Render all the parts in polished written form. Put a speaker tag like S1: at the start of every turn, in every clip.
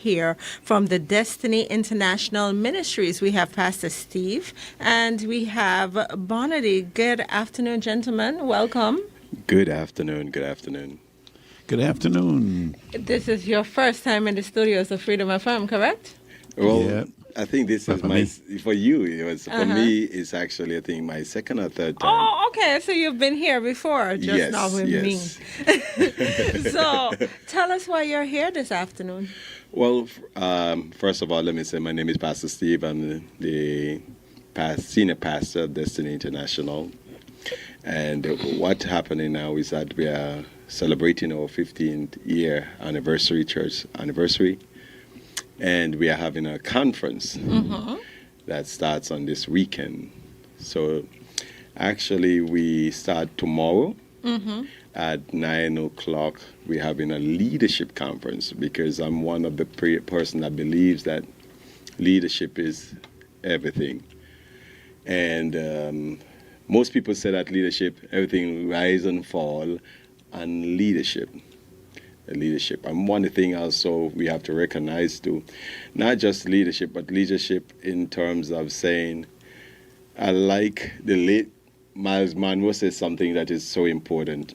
S1: here from the Destiny International Ministries. We have Pastor Steve and we have Bonady. Good afternoon, gentlemen. Welcome.
S2: Good afternoon. Good afternoon.
S3: Good afternoon.
S1: This is your first time in the studios of Freedom FM, correct?
S2: Well,
S3: Yeah.
S2: I think this is for you. It was for me. It's actually I think my second or third time.
S1: Oh, okay. So you've been here before, just
S2: Yes,
S1: not with
S2: yes.
S1: me. So tell us why you're here this afternoon.
S2: Well, first of all, let me say my name is Pastor Steve. I'm the senior pastor of Destiny International. And what's happening now is that we are celebrating our 15th year anniversary, church anniversary. And we are having a conference that starts on this weekend. So actually we start tomorrow at 9 o'clock. We're having a leadership conference because I'm one of the person that believes that leadership is everything. And most people say that leadership, everything rise and fall, and leadership. And one thing also we have to recognize too, not just leadership, but leadership in terms of saying, I like the late Miles Monroe says something that is so important.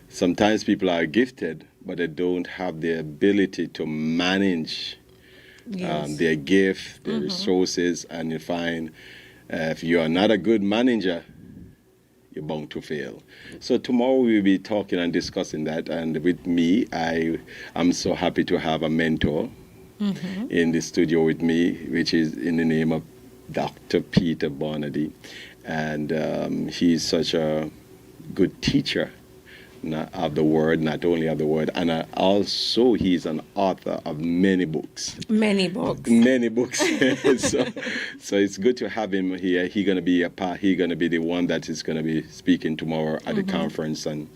S2: Sometimes people are gifted, but they don't have the ability to manage their gift, their resources, and you find if you are not a good manager, you're bound to fail. So tomorrow we'll be talking and discussing that. And with me, I'm so happy to have a mentor in the studio with me, which is in the name of Dr. Peter Bonady. And he's such a good teacher of the word, not only of the word, and also he's an author of many books.
S1: Many books.
S2: Many books. so it's good to have him here. He's gonna be the one that is gonna be speaking tomorrow at the conference and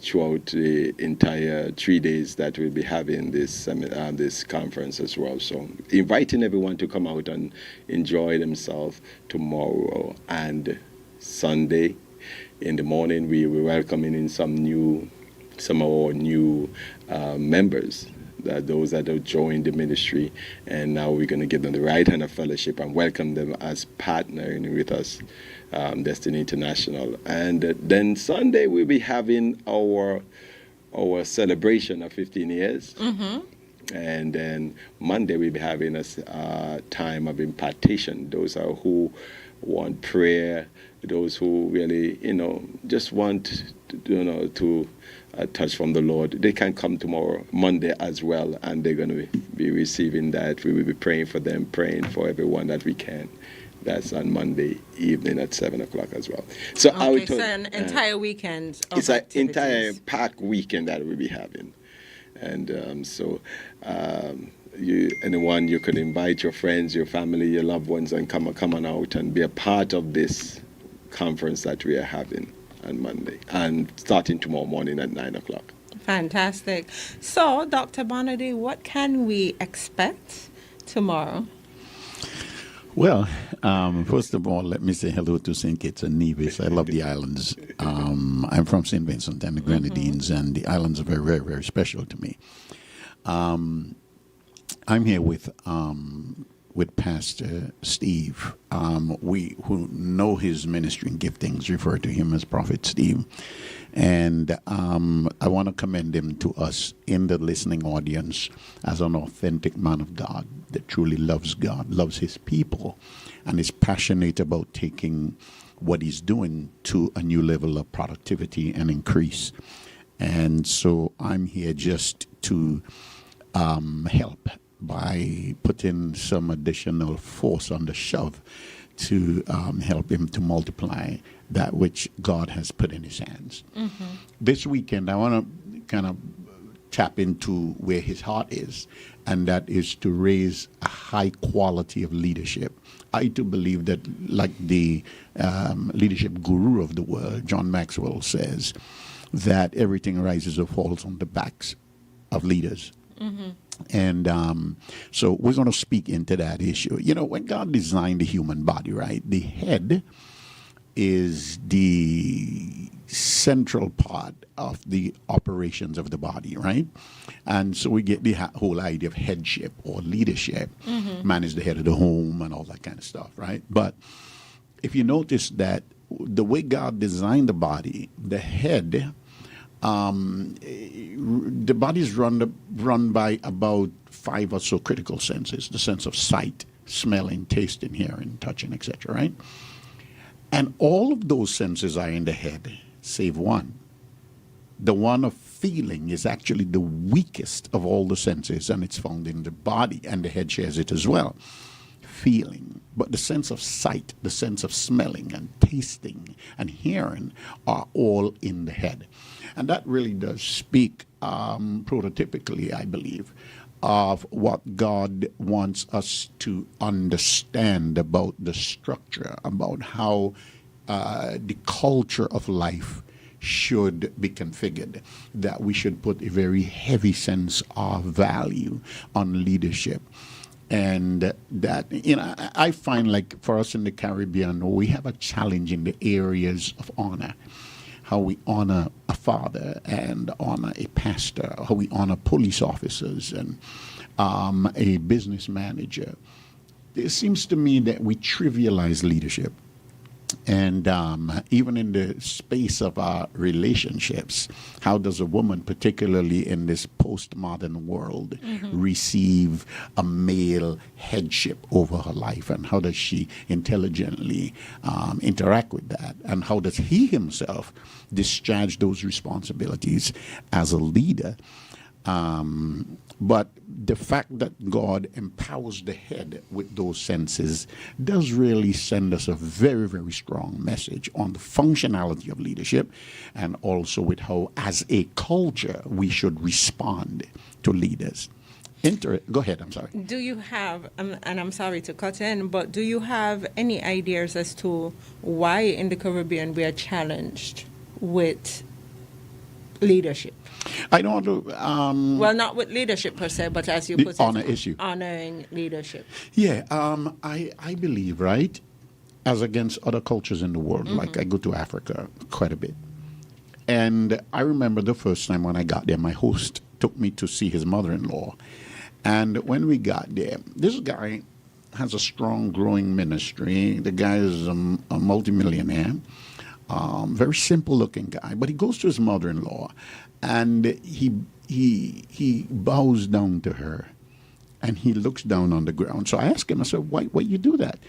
S2: throughout the entire 3 days that we'll be having this conference as well. So inviting everyone to come out and enjoy themselves tomorrow and Sunday. In the morning, we were welcoming in some of our new members, those that have joined the ministry, and now we're going to give them the right hand of fellowship and welcome them as partnering with us, Destiny International. And then Sunday we'll be having our celebration of 15 years. And then Monday we'll be having a time of impartation. Those are who want prayer, those who really, just want to a touch from the Lord. They can come tomorrow, Monday as well, and they're going to be receiving that. We will be praying for them, praying for everyone that we can. That's on Monday evening at 7 o'clock as well. So
S1: It's an entire weekend of
S2: It's an
S1: activities.
S2: entire packed weekend that we'll be having. And you could invite your friends, your family, your loved ones, and come on out and be a part of this conference that we are having on Monday and starting tomorrow morning at 9 o'clock.
S1: Fantastic. So, Dr. Bonady, what can we expect tomorrow?
S3: Well, first of all, let me say hello to St. Kitts and Nevis. I love the islands. I'm from St. Vincent and the Grenadines, and the islands are very, very, very special to me. I'm here with Pastor Steve. We who know his ministry and giftings refer to him as Prophet Steve. And I want to commend him to us in the listening audience as an authentic man of God that truly loves God, loves his people, and is passionate about taking what he's doing to a new level of productivity and increase. And so I'm here just to help by putting some additional force on the shove to help him to multiply that which God has put in his hands. This weekend, I want to kind of tap into where his heart is, and that is to raise a high quality of leadership. I do believe that, like the leadership guru of the world, John Maxwell, says, that everything rises or falls on the backs of leaders. And so we're going to speak into that issue. When God designed the human body, right, the head is the central part of the operations of the body, right? And so we get the whole idea of headship or leadership. Man is the head of the home and all that kind of stuff, right? But if you notice that the way God designed the body, the head, the body is run by about 5 or so critical senses: the sense of sight, smelling, tasting, hearing, touching, etc., right? And all of those senses are in the head, save one. The one of feeling is actually the weakest of all the senses, and it's found in the body, and the head shares it as well. Feeling. But the sense of sight, the sense of smelling and tasting and hearing are all in the head. And that really does speak prototypically, I believe, of what God wants us to understand about the structure, about how the culture of life should be configured, that we should put a very heavy sense of value on leadership. And that, I find like for us in the Caribbean, we have a challenge in the areas of honor. How we honor a father and honor a pastor, how we honor police officers and a business manager. It seems to me that we trivialize leadership. And even in the space of our relationships, how does a woman, particularly in this postmodern world, receive a male headship over her life? And how does she intelligently interact with that? And how does he himself discharge those responsibilities as a leader? But the fact that God empowers the head with those senses does really send us a very, very strong message on the functionality of leadership, and also with how, as a culture, we should respond to leaders. Go ahead, I'm sorry.
S1: Do you have, and I'm sorry to cut in, but do you have any ideas as to why in the Caribbean we are challenged with leadership?
S3: I don't want to...
S1: well, not with leadership per se, but as you put it,
S3: honor issue.
S1: Honoring leadership.
S3: Yeah, I believe, right, as against other cultures in the world, like I go to Africa quite a bit. And I remember the first time when I got there, my host took me to see his mother-in-law. And when we got there, this guy has a strong, growing ministry. The guy is a multimillionaire. Very simple-looking guy, but he goes to his mother-in-law, and he bows down to her, and he looks down on the ground. So I asked him, I said, "Why you do that?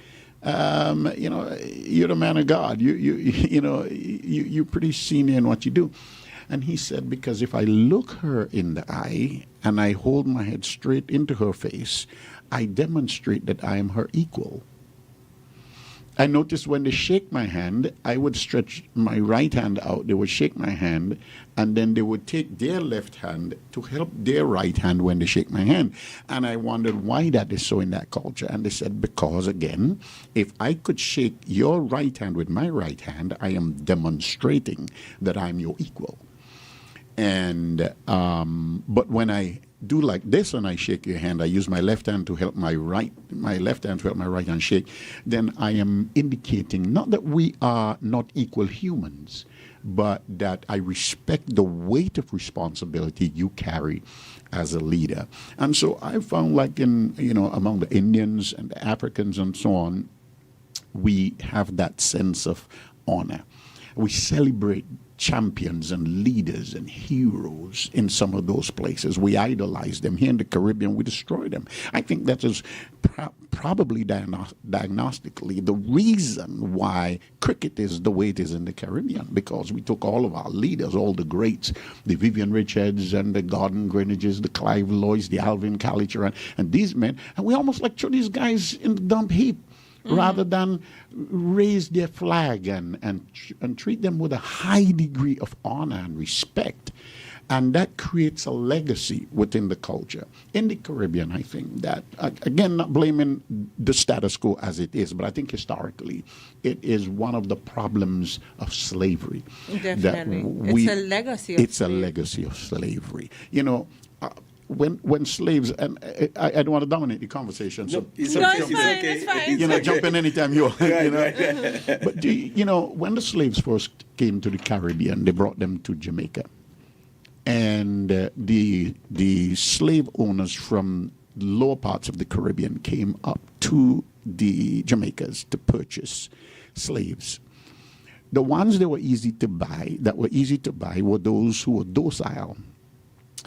S3: You're the man of God. You're pretty senior in what you do." And he said, "Because if I look her in the eye and I hold my head straight into her face, I demonstrate that I am her equal." I noticed when they shake my hand, I would stretch my right hand out. They would shake my hand, and then they would take their left hand to help their right hand when they shake my hand. And I wondered why that is so in that culture. And they said, because, again, if I could shake your right hand with my right hand, I am demonstrating that I'm your equal. And but when I do like this and I shake your hand, I use my left hand to help my right hand shake, then I am indicating not that we are not equal humans, but that I respect the weight of responsibility you carry as a leader. And so I found, like among the Indians and the Africans and so on, we have that sense of honor. We celebrate champions and leaders and heroes in some of those places. We idolize them. Here in the Caribbean, we destroy them. I think that is probably diagnostically the reason why cricket is the way it is in the Caribbean, because we took all of our leaders, all the greats, the Vivian Richards and the Gordon Greenidges, the Clive Lloyds, the Alvin Kalicher, and these men, and we almost like throw these guys in the dump heap. Rather than raise their flag and treat them with a high degree of honor and respect. And that creates a legacy within the culture. In the Caribbean, I think that, again, not blaming the status quo as it is, but I think historically it is one of the problems of slavery.
S1: Definitely. It's a legacy of slavery.
S3: It's a legacy of slavery. when slaves, and I don't want to dominate the conversation, so
S2: No, it's
S1: No,
S2: okay.
S1: it's fine,
S2: okay.
S1: it's fine.
S3: you know, jump in anytime you want.
S2: Right,
S3: You know?
S2: right.
S3: But when the slaves first came to the Caribbean, they brought them to Jamaica, and the slave owners from lower parts of the Caribbean came up to the Jamaicas to purchase slaves. The ones that were easy to buy, were those who were docile.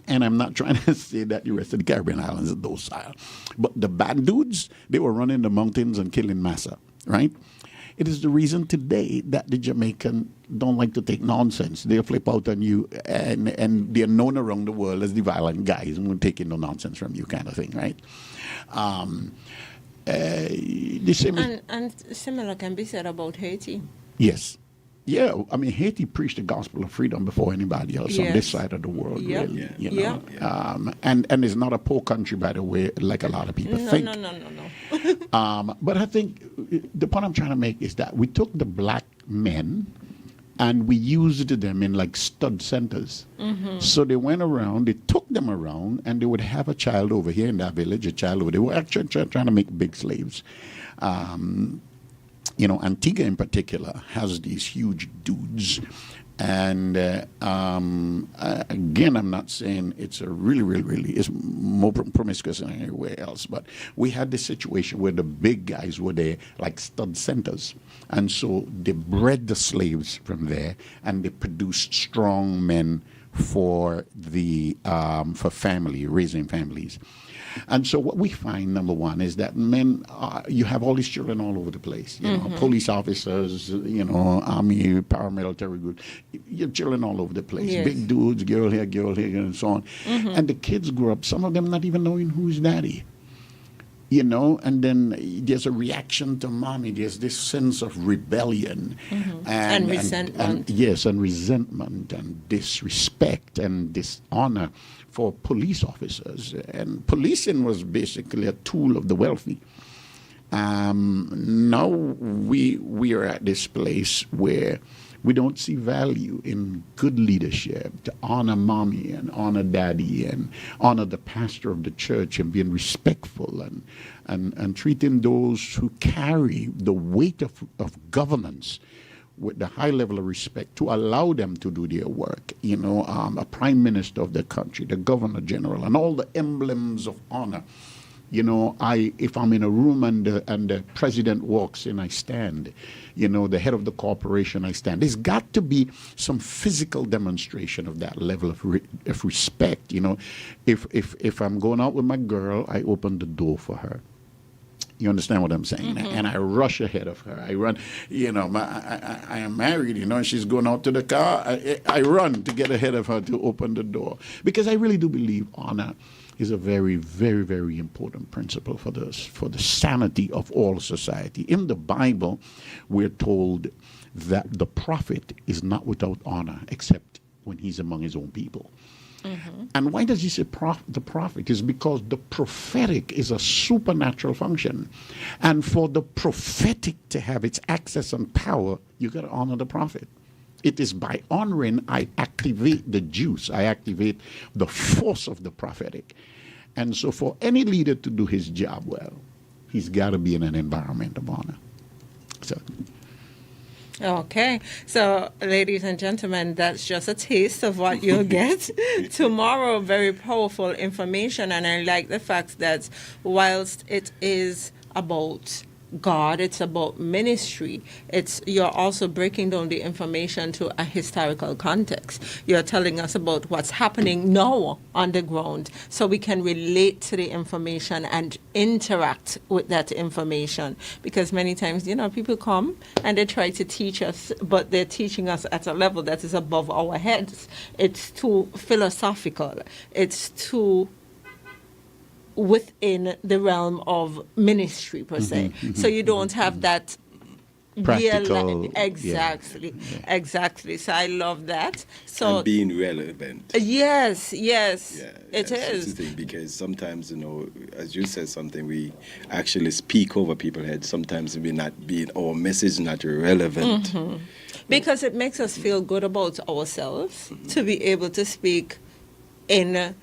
S3: And I'm not trying to say that the rest of the Caribbean islands are docile. But the bad dudes, they were running the mountains and killing massa, right? It is the reason today that the Jamaican don't like to take nonsense. They'll flip out on you, and they're known around the world as the violent guys who won't take no nonsense from you, kind of thing, right? The same
S1: And similar can be said about Haiti.
S3: Yes. Yeah, I mean, Haiti preached the gospel of freedom before anybody else on this
S1: Yes.
S3: side of the world,
S1: Yep.
S3: really.
S2: Yeah.
S3: You know?
S1: Yeah.
S3: And it's not a poor country, by the way, like a lot of people think.
S1: No.
S3: But I think the point I'm trying to make is that we took the black men and we used them in like stud centers. So they went around, they took them around, and they would have a child over here in that village, a child over there. They were actually trying to make big slaves. Antigua in particular has these huge dudes. And again, I'm not saying it's a really, it's more promiscuous than anywhere else. But we had this situation where the big guys were there, like stud centers. And so they bred the slaves from there, and they produced strong men for raising families. And so what we find, number one, is that men, you have all these children all over the place. You know, police officers, army, paramilitary group. You have children all over the place.
S1: Yes.
S3: Big dudes, girl here, and so on. And the kids grow up, some of them not even knowing who's daddy. And then there's a reaction to mommy. There's this sense of rebellion.
S1: And resentment.
S3: And resentment and disrespect and dishonor for police officers. And policing was basically a tool of the wealthy. Now we are at this place where we don't see value in good leadership, to honor mommy and honor daddy and honor the pastor of the church and being respectful and treating those who carry the weight of governance with the high level of respect, to allow them to do their work. A prime minister of the country, the governor general, and all the emblems of honor. If I'm in a room and the president walks in, I stand. The head of the corporation, I stand. There's got to be some physical demonstration of that level of respect. If I'm going out with my girl, I open the door for her. You understand what I'm saying? And I rush ahead of her. I run. I am married, and she's going out to the car. I run to get ahead of her to open the door. Because I really do believe honor is a very, very, very important principle for the sanity of all society. In the Bible, we're told that the prophet is not without honor except when he's among his own people. And why does he say the prophet? Is because the prophetic is a supernatural function. And for the prophetic to have its access and power, you got to honor the prophet. It is by honoring I activate the juice. I activate the force of the prophetic. And so for any leader to do his job well, he's got to be in an environment of honor. So...
S1: Okay, so ladies and gentlemen, that's just a taste of what you'll get tomorrow. Very powerful information, and I like the fact that whilst it is about God, it's about ministry. You're also breaking down the information to a historical context. You're telling us about what's happening now on the ground, so we can relate to the information and interact with that information. Because many times, people come and they try to teach us, but they're teaching us at a level that is above our heads. It's too philosophical. It's too within the realm of ministry per se. So you don't have that
S3: practical.
S1: Exactly. So I love that. So
S2: and being relevant.
S1: Yes, it
S2: that's
S1: is.
S2: the thing, because sometimes, as you said something, we actually speak over people's heads. Sometimes our message not relevant.
S1: Because it makes us feel good about ourselves to be able to speak in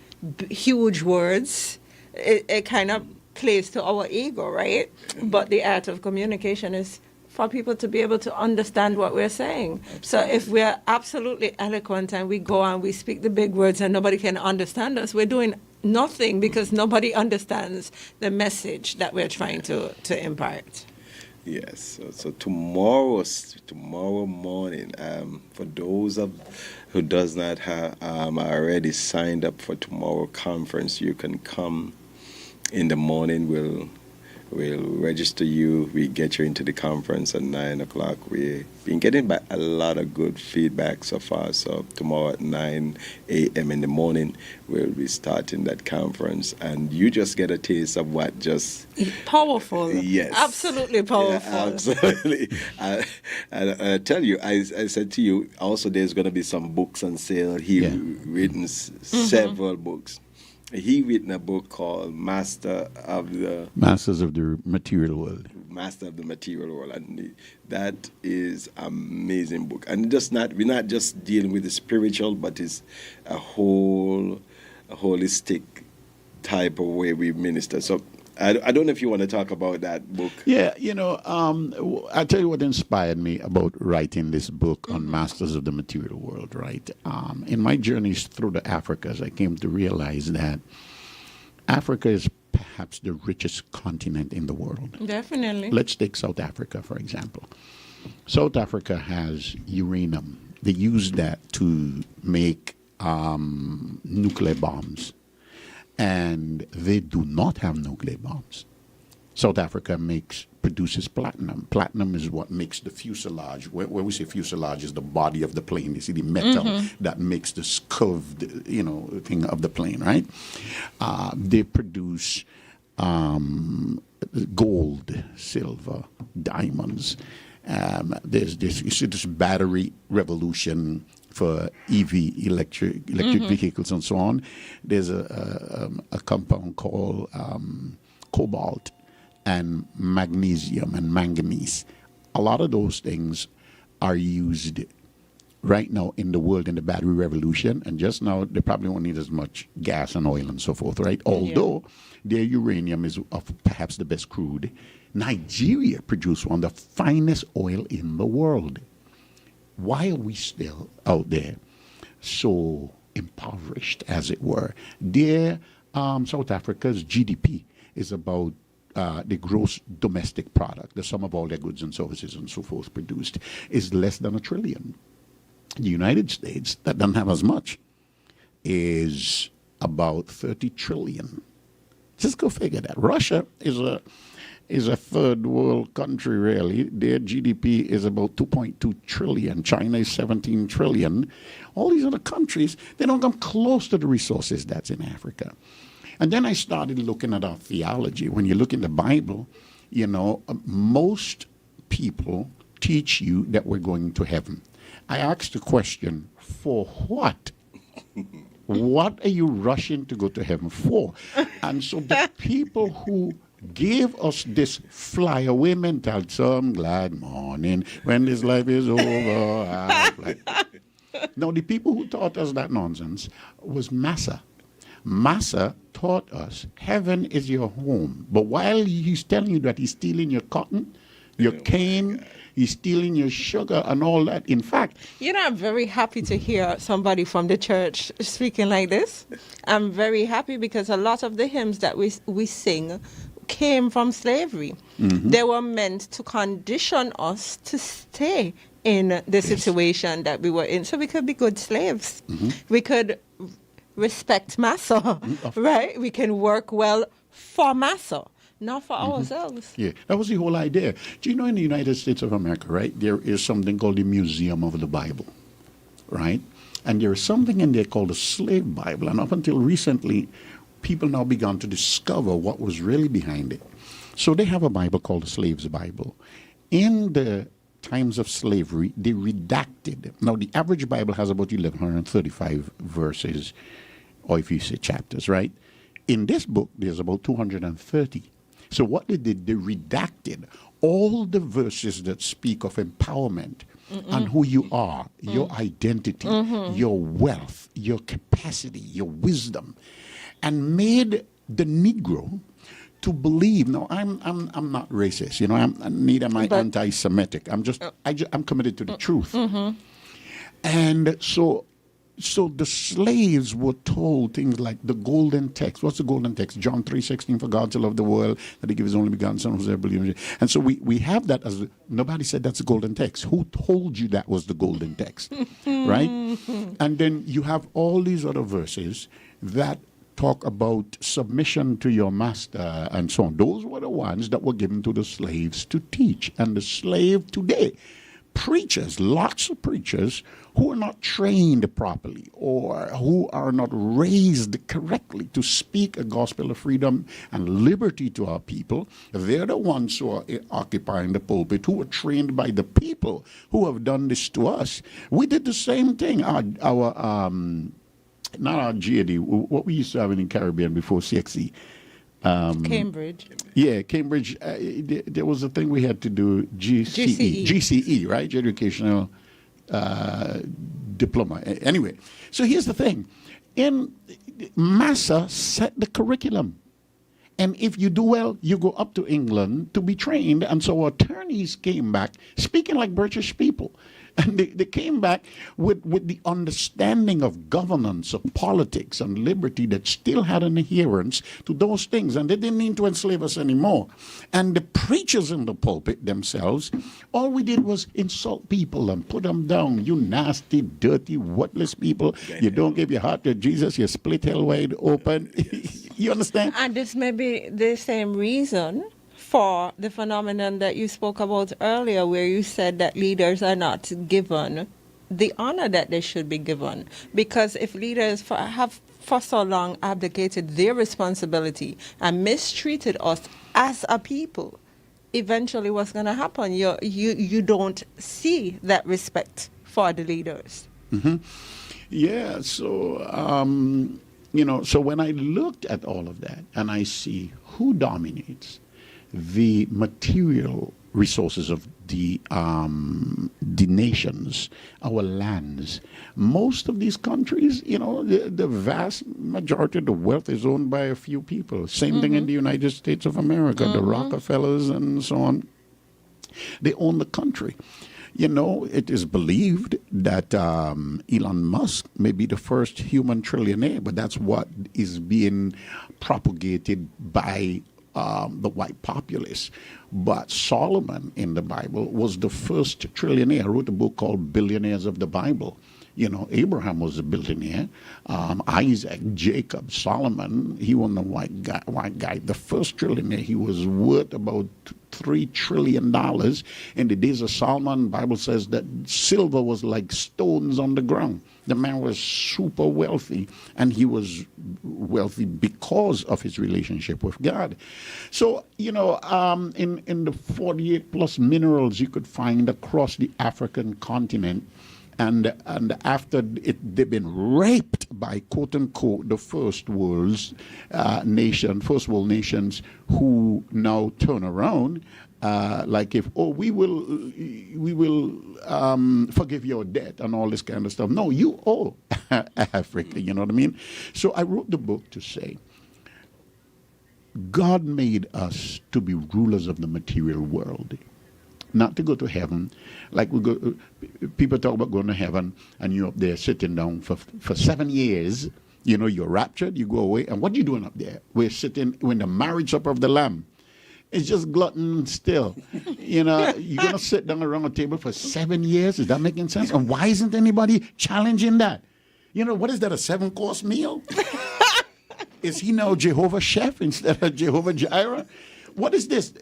S1: huge words. It kind of plays to our ego, right? But the art of communication is for people to be able to understand what we're saying. So if we're absolutely eloquent and we go and we speak the big words and nobody can understand us, we're doing nothing because nobody understands the message that we're trying to impart.
S2: Yes. So tomorrow morning, for those who does not have already signed up for tomorrow conference, you can come in the morning. We'll register you. We get you into the conference at 9 o'clock. We've been getting back a lot of good feedback so far. So tomorrow at 9 a.m. in the morning, we'll be starting that conference. And you just get a taste of what just...
S1: Powerful.
S2: Yes.
S1: Absolutely powerful.
S2: Yeah, absolutely. I tell you, I said to you, also there's going to be some books on sale. He written several books. He written a book called Masters of the
S3: Material World.
S2: Master of the Material World, and that is amazing book. And we're not just dealing with the spiritual, but it's a holistic type of way we minister. So I don't know if you want to talk about that book.
S3: Yeah, I'll tell you what inspired me about writing this book on Masters of the Material World, right? In my journeys through the Africas, I came to realize that Africa is perhaps the richest continent in the world.
S1: Definitely.
S3: Let's take South Africa, for example. South Africa has uranium. They use that to make nuclear bombs. And they do not have nuclear bombs. South Africa produces platinum. Platinum is what makes the fuselage. Where we say fuselage is the body of the plane. You see the metal that makes the curved, thing of the plane, right? They produce gold, silver, diamonds. There's this battery revolution for EV, electric vehicles and so on. There's a compound called cobalt and magnesium and manganese. A lot of those things are used right now in the world in the battery revolution, and just now they probably won't need as much gas and oil and so forth, right? Although their uranium is of perhaps the best crude. Nigeria produces one of the finest oil in the world. Why are we still out there so impoverished, as it were? South Africa's GDP is about the gross domestic product, the sum of all their goods and services and so forth produced, is less than $1 trillion. The United States, that doesn't have as much, is about 30 trillion. Just go figure that. Russia is a third world country, really. Their GDP is about 2.2 trillion. China is 17 trillion. All these other countries, they don't come close to the resources that's in Africa. And then I started looking at our theology. When you look in the Bible, most people teach you that we're going to heaven. I asked the question, for what? What are you rushing to go to heaven for? And so the people who gave us this fly-away mentality, some glad morning, when this life is over. Now, the people who taught us that nonsense was Massa. Massa taught us heaven is your home. But while he's telling you that he's stealing your cotton, your cane, he's stealing your sugar and all that. In fact...
S1: I'm very happy to hear somebody from the church speaking like this. I'm very happy because a lot of the hymns that we sing came from slavery. They were meant to condition us to stay in the situation that we were in so we could be good slaves. We could respect Massa, right? We can work well for Massa, not for ourselves.
S3: Yeah, that was the whole idea. Do you know in the United States of America, right, there is something called the Museum of the Bible, right? And there is something in there called the Slave Bible. And up until recently, people now began to discover what was really behind it. So they have a Bible called the Slave's Bible. In the times of slavery, they redacted. Now, the average Bible has about 1,135 verses, or if you say chapters, right? In this book, there's about 230. So what they did, they redacted all the verses that speak of empowerment and who you are, your identity, your wealth, your capacity, your wisdom. and made the Negro to believe. No, I'm not racist. Neither am I anti-Semitic. I'm committed to the truth. And so the slaves were told things like the golden text. What's the golden text? John 3:16, for God to love the world, that he gave his only begotten son, whosoever believes in him. And so we have that as, nobody said that's the golden text. Who told you that was the golden text? Right? And then you have all these other verses that talk about submission to your master and so on. Those were the ones that were given to the slaves to teach. And the slave today, preachers, lots of preachers who are not trained properly or who are not raised correctly to speak a gospel of freedom and liberty to our people, they're the ones who are occupying the pulpit, who are trained by the people who have done this to us. We did the same thing. Our not our GAD, what we used to have in the Caribbean before CXE.
S1: Cambridge.
S3: Yeah, Cambridge. There was a thing we had to do, GCE, right? Educational Diploma. Anyway, so here's the thing. Massa set the curriculum. And if you do well, you go up to England to be trained. And so attorneys came back speaking like British people. And they came back with the understanding of governance, of politics, and liberty that still had an adherence to those things. And they didn't mean to enslave us anymore. And the preachers in the pulpit themselves, all we did was insult people and put them down. You nasty, dirty, worthless people. You don't give your heart to Jesus. You split hell wide open. You understand?
S1: And this may be the same reason for the phenomenon that you spoke about earlier, where you said that leaders are not given the honor that they should be given. Because if leaders have for so long abdicated their responsibility and mistreated us as a people, eventually what's going to happen? You don't see that respect for the leaders.
S3: Mm-hmm. Yeah, so, so when I looked at all of that and I see who dominates the material resources of the nations, our lands. Most of these countries, the vast majority of the wealth is owned by a few people. Same thing in the United States of America, the Rockefellers and so on. They own the country. It is believed that Elon Musk may be the first human trillionaire, but that's what is being propagated by the white populace. But Solomon in the Bible was the first trillionaire. I wrote a book called Billionaires of the Bible. Abraham was a billionaire. Isaac, Jacob, Solomon, he wasn't a white guy. The first trillionaire, he was worth about $3 trillion. In the days of Solomon, the Bible says that silver was like stones on the ground. The man was super wealthy, and he was wealthy because of his relationship with God. So, in the 48 plus minerals you could find across the African continent, and after they've been raped by quote unquote the first world nations, who now turn around like we will forgive your debt and all this kind of stuff. No, you owe Africa. You know what I mean? So I wrote the book to say, God made us to be rulers of the material world, not to go to heaven. Like people talk about going to heaven, and you're up there sitting down for 7 years. You're raptured, you go away, and what are you doing up there? We're sitting in the marriage supper of the Lamb. It's just glutton still. You're going to sit down around a table for 7 years? Is that making sense? And why isn't anybody challenging that? What is that, a 7-course meal? Is he now Jehovah Chef instead of Jehovah Jireh? What is this?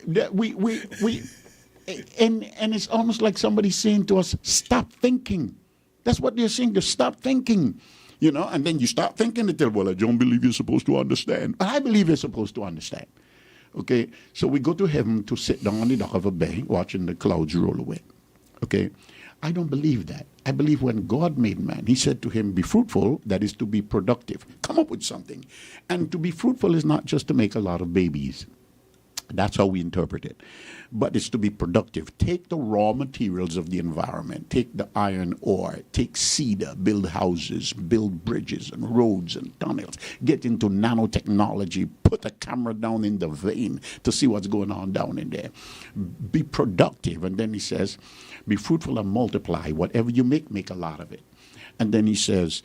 S3: And it's almost like somebody saying to us, stop thinking. That's what they're saying, to stop thinking. And then you start thinking, they tell, well, I don't believe you're supposed to understand. But I believe you're supposed to understand. Okay, so we go to heaven to sit down on the dock of a bay watching the clouds roll away. Okay, I don't believe that. I believe when God made man, he said to him, be fruitful, that is to be productive. Come up with something. And to be fruitful is not just to make a lot of babies. That's how we interpret it. But it's to be productive. Take the raw materials of the environment. Take the iron ore. Take cedar. Build houses. Build bridges and roads and tunnels. Get into nanotechnology. Put a camera down in the vein to see what's going on down in there. Be productive. And then he says, be fruitful and multiply. Whatever you make a lot of it. And then he says,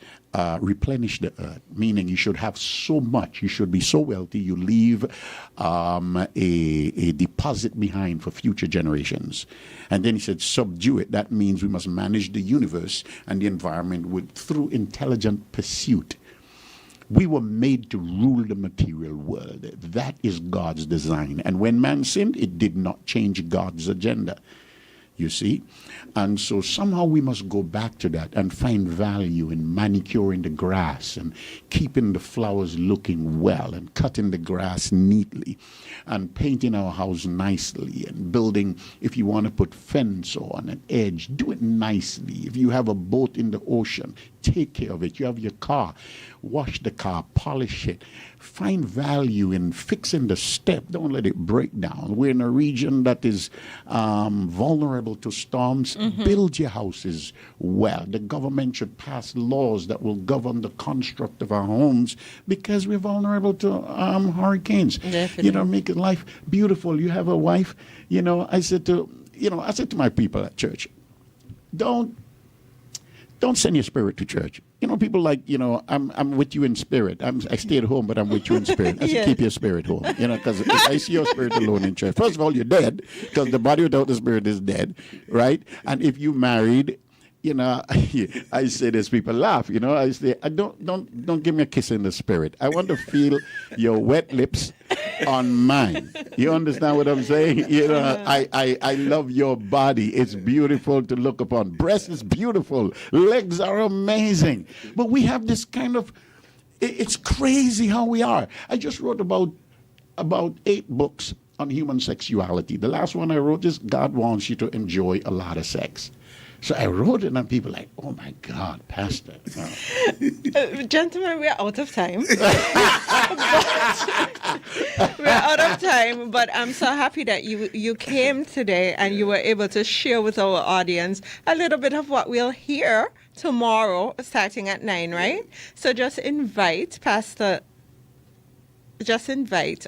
S3: replenish the earth, meaning you should have so much, you should be so wealthy, you leave a deposit behind for future generations. And then he said, subdue it. That means we must manage the universe and the environment through intelligent pursuit. We were made to rule the material world. That is God's design. And when man sinned, it did not change God's agenda. You see? And so somehow we must go back to that and find value in manicuring the grass and keeping the flowers looking well and cutting the grass neatly and painting our house nicely and building, if you want to put fence on an edge, do it nicely. If you have a boat in the ocean, take care of it. You have your car, wash the car, polish it. Find value in fixing the step. Don't let it break down. We're in a region that is vulnerable to storms. Build your houses well. The government should pass laws that will govern the construct of our homes because we're vulnerable to hurricanes.
S1: Definitely.
S3: Make life beautiful. You have a wife. I said to my people at church, don't send your spirit to church. People like, I'm with you in spirit. I stay at home, but I'm with you in spirit. I said, keep your spirit home. Because if I see your spirit alone in church, first of all, you're dead, because the body without the spirit is dead, right? And if you married, I say this, people laugh, I say, don't give me a kiss in the spirit. I want to feel your wet lips on mine. You understand what I'm saying? I love your body. It's beautiful to look upon. Breast is beautiful. Legs are amazing. But we have this kind of, it's crazy how we are. I just wrote about 8 books on human sexuality. The last one I wrote is God wants you to enjoy a lot of sex. So I wrote it, and people like, oh, my God, Pastor.
S1: Gentlemen, we're out of time. We're out of time, but I'm so happy that you came today and you were able to share with our audience a little bit of what we'll hear tomorrow starting at 9, right? So just invite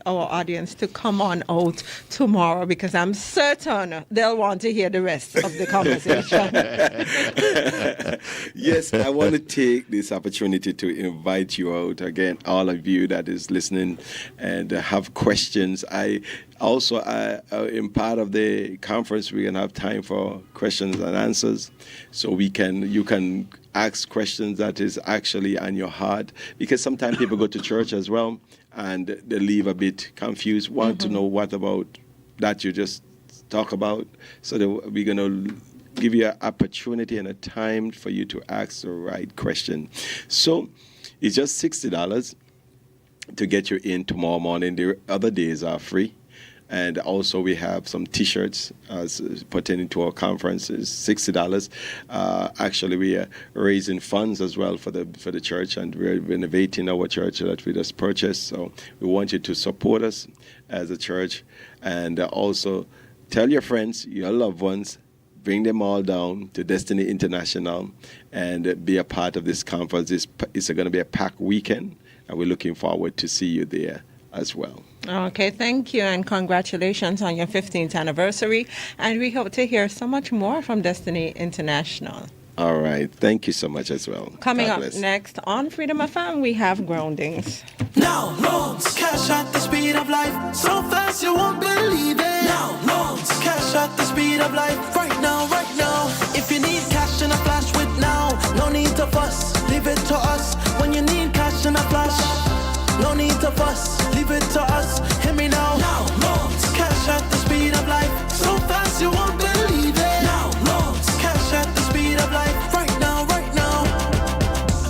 S1: our audience to come on out tomorrow because I'm certain they'll want to hear the rest of the conversation.
S2: Yes, I want to take this opportunity to invite you out again, all of you that is listening and have questions. I also, in part of the conference, we're going to have time for questions and answers. So you can ask questions that is actually on your heart, because sometimes people go to church as well and they leave a bit confused, want to know what about that you just talk about. So we're going to give you an opportunity and a time for you to ask the right question. So it's just $60 to get you in tomorrow morning. The other days are free. And also we have some T-shirts pertaining to our conference. It's $60. Actually, we are raising funds as well for the church, and we're renovating our church that we just purchased. So we want you to support us as a church, and also tell your friends, your loved ones, bring them all down to Destiny International and be a part of this conference. It's going to be a packed weekend, and we're looking forward to see you there as well.
S1: Okay, thank you, and congratulations on your 15th anniversary. And we hope to hear so much more from Destiny International.
S2: All right. Thank you so much as well.
S1: Coming up next on Freedom FM, we have Groundings.
S4: Now loans, cash at the speed of life, so fast you won't believe it. Now loans, cash at the speed of life, right now, right now. If you need cash in a flash with now, no need to fuss, leave it to us. When you need cash in a flash, no need to fuss, leave it to us. Hear me now. Now loans, cash at the speed of life, so fast you won't believe it. Now loans, cash at the speed of life, right now, right now.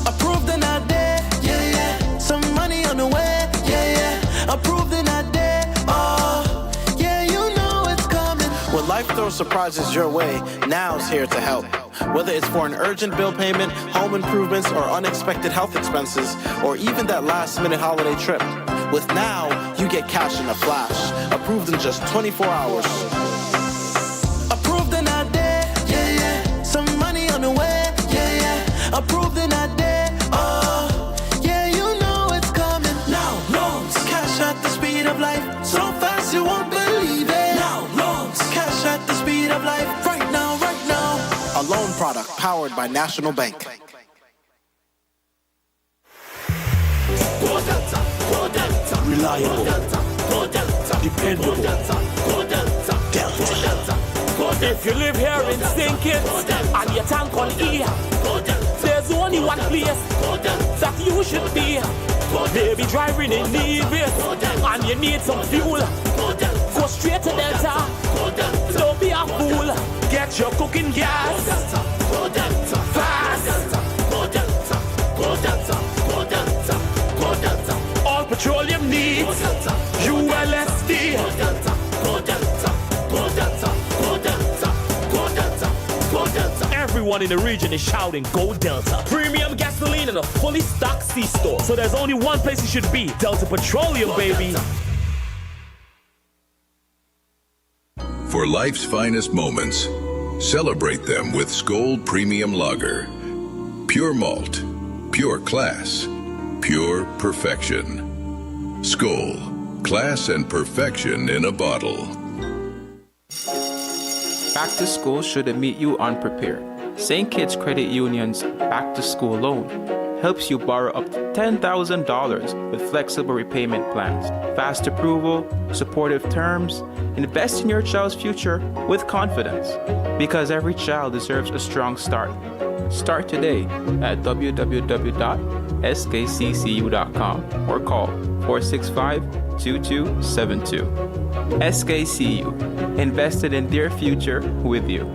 S4: Approved in a day, yeah, yeah. Some money on the way, yeah, yeah. Approved in a day, oh, yeah, you know it's coming.
S5: When life throws surprises your way, now's here to help. Whether it's for an urgent bill payment, home improvements, or unexpected health expenses, or even that last-minute holiday trip. With Now, you get cash in a flash. Approved in just 24 hours. Approved in a day, yeah, yeah. Some money on the way, yeah, yeah. Approved in a day, oh, yeah, you know it's coming. Now loans, cash at the speed of life, so fast you won't believe it. Now loans, cash at the speed of life, right now, right now. A loan product powered by National Bank.
S6: Reliable, dependable, Delta. If you live here in Stinkit and your tank on E, there's only one place that you should be. Maybe driving in Nevis and you need some fuel. Go straight to Delta. Don't be a fool. Get your cooking gas fast. All petroleum needs ULSD. Everyone in the region is shouting, go Delta. Premium gasoline in a fully stocked C-store. So there's only one place you should be. Delta Petroleum, baby.
S7: For life's finest moments, celebrate them with Skoal Premium Lager. Pure malt, pure class, pure perfection. Skoal, class and perfection in a bottle.
S8: Back to school shouldn't meet you unprepared. St. Kitts Credit Union's Back to School loan helps you borrow up to $10,000 with flexible repayment plans, fast approval, supportive terms. Invest in your child's future with confidence, because every child deserves a strong start. Start today at www.skccu.com or call 465-2272. SKCU, invested in their future with you.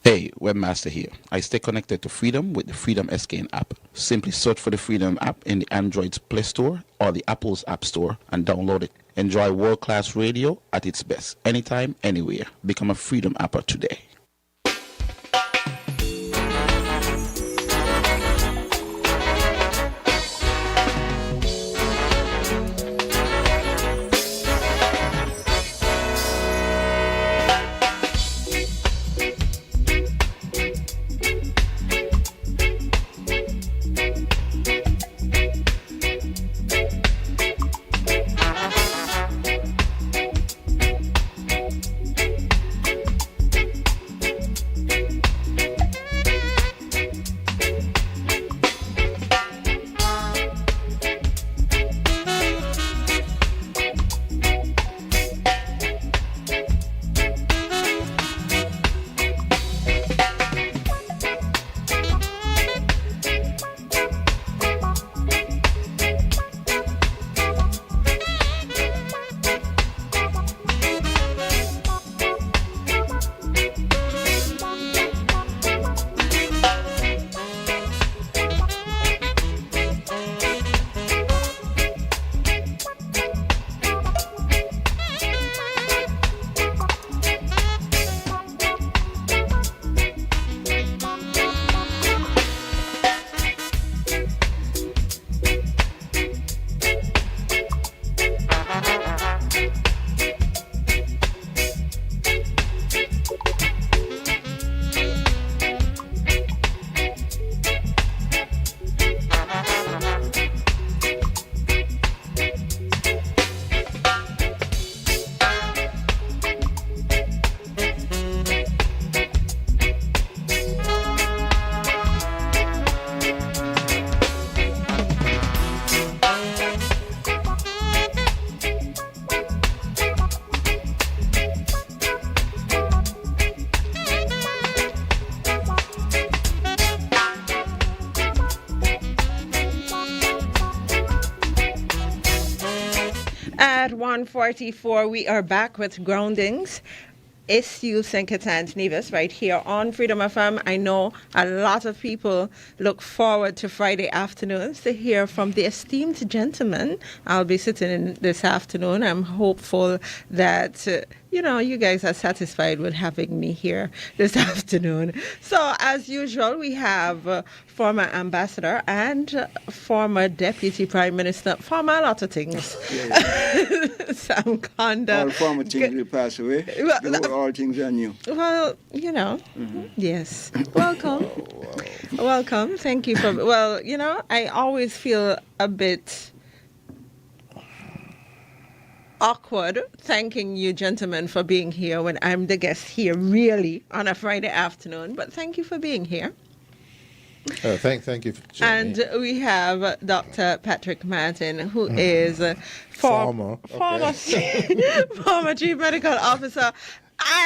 S3: Hey, Webmaster here. I stay connected to Freedom with the Freedom SKN app. Simply search for the Freedom app in the Android's Play Store or the Apple's App Store and download it. Enjoy world-class radio at its best, anytime, anywhere. Become a Freedom apper today.
S1: At 1:44, we are back with Groundings. SU St. Kitts and Nevis right here on Freedom FM. I know a lot of people look forward to Friday afternoons to hear from the esteemed gentleman I'll be sitting in this afternoon. I'm hopeful that, you guys are satisfied with having me here this afternoon. So, as usual, we have former ambassador and former deputy prime minister, former a lot of things. Sam Conda.
S9: All former things will pass away. All things are new.
S1: Well, yes. Welcome. Welcome. Thank you for, I always feel a bit awkward thanking you gentlemen for being here when I'm the guest here really on a Friday afternoon, but thank you for being here.
S10: Thank you, Jamie.
S1: And we have Dr. Patrick Martin, who is former Chief Medical Officer,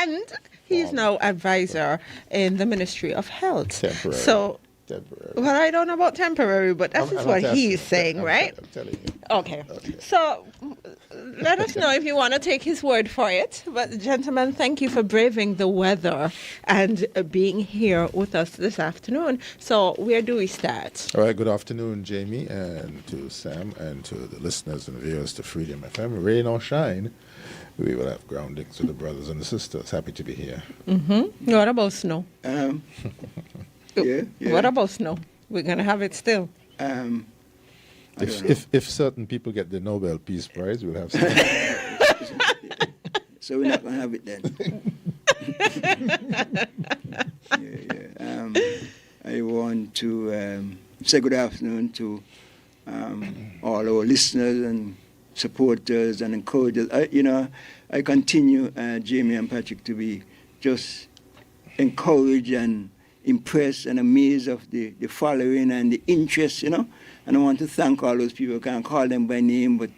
S1: and he's now advisor in the Ministry of Health.
S10: Temporary. Temporary.
S1: Well, I don't know about temporary, but that's what he's saying, right?
S10: I'm telling you.
S1: Okay. So let us know if you want to take his word for it. But, gentlemen, thank you for braving the weather and being here with us this afternoon. So where do we start?
S10: All right, good afternoon, Jamie, and to Sam, and to the listeners and viewers to Freedom FM. Rain or shine, we will have groundings to the brothers and the sisters. Happy to be here.
S1: Mm-hmm. What about snow?
S9: Yeah.
S1: What about snow? We're going to have it still.
S10: If certain people get the Nobel Peace Prize, we'll have some.
S9: So we're not going to have it then. I want to say good afternoon to all our listeners and supporters and encouragers. I continue, Jamie and Patrick, to be just encouraged and impressed and amazed of the following and the interest, And I want to thank all those people. I can't call them by name, but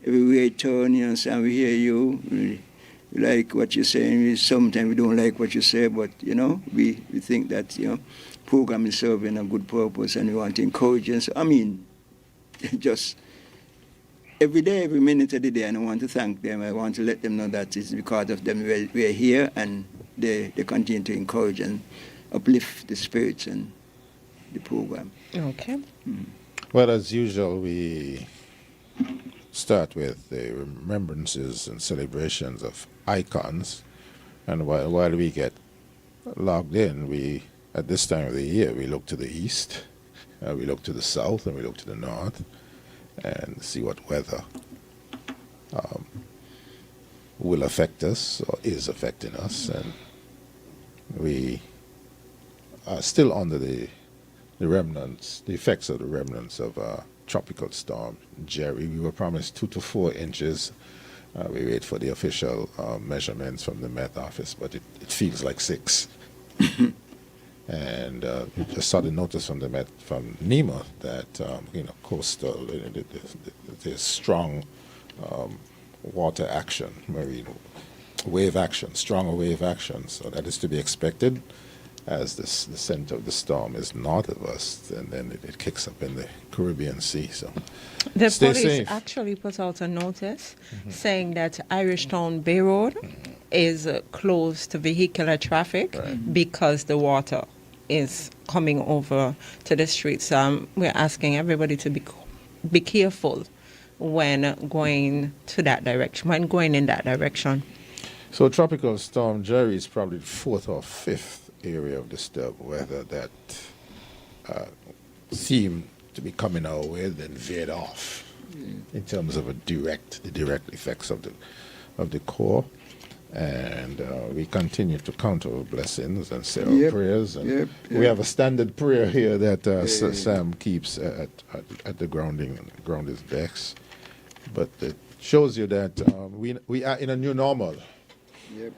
S9: everywhere you turn, Sam, we hear you. We like what you're saying. Sometimes we don't like what you say, but, we think that, program is serving a good purpose and we want to encourage you. So, just every day, every minute of the day, and I want to thank them. I want to let them know that it's because of them we're here, and they continue to encourage and uplift the spirits and the program.
S1: Okay.
S10: Well, as usual, we start with the remembrances and celebrations of icons. And while we get logged in, at this time of the year, we look to the east, we look to the south, and we look to the north, and see what weather will affect us or is affecting us. And we are still under the effects of the remnants of tropical storm Jerry. We were promised 2 to 4 inches. We wait for the official measurements from the Met Office, but it feels like 6. And we just saw the notice from the Met, from NEMA, that coastal, there's strong water action, marine wave action, stronger wave action. So that is to be expected. As the center of the storm is north of us, and then it kicks up in the Caribbean Sea. So
S1: the
S10: stay
S1: police
S10: safe.
S1: actually put out a notice saying that Irish Town Bay Road is closed to vehicular traffic because the water is coming over to the streets. We're asking everybody to be careful when going to that direction, when going in that direction.
S10: So Tropical Storm Jerry is probably the 4th or 5th area of disturbed weather that seemed to be coming our way, then veered off in terms of the direct effects of the core. And we continue to count our blessings and say our prayers. And we have a standard prayer here that Sam keeps at the grounding decks. But it shows you that we are in a new normal.
S9: Yep.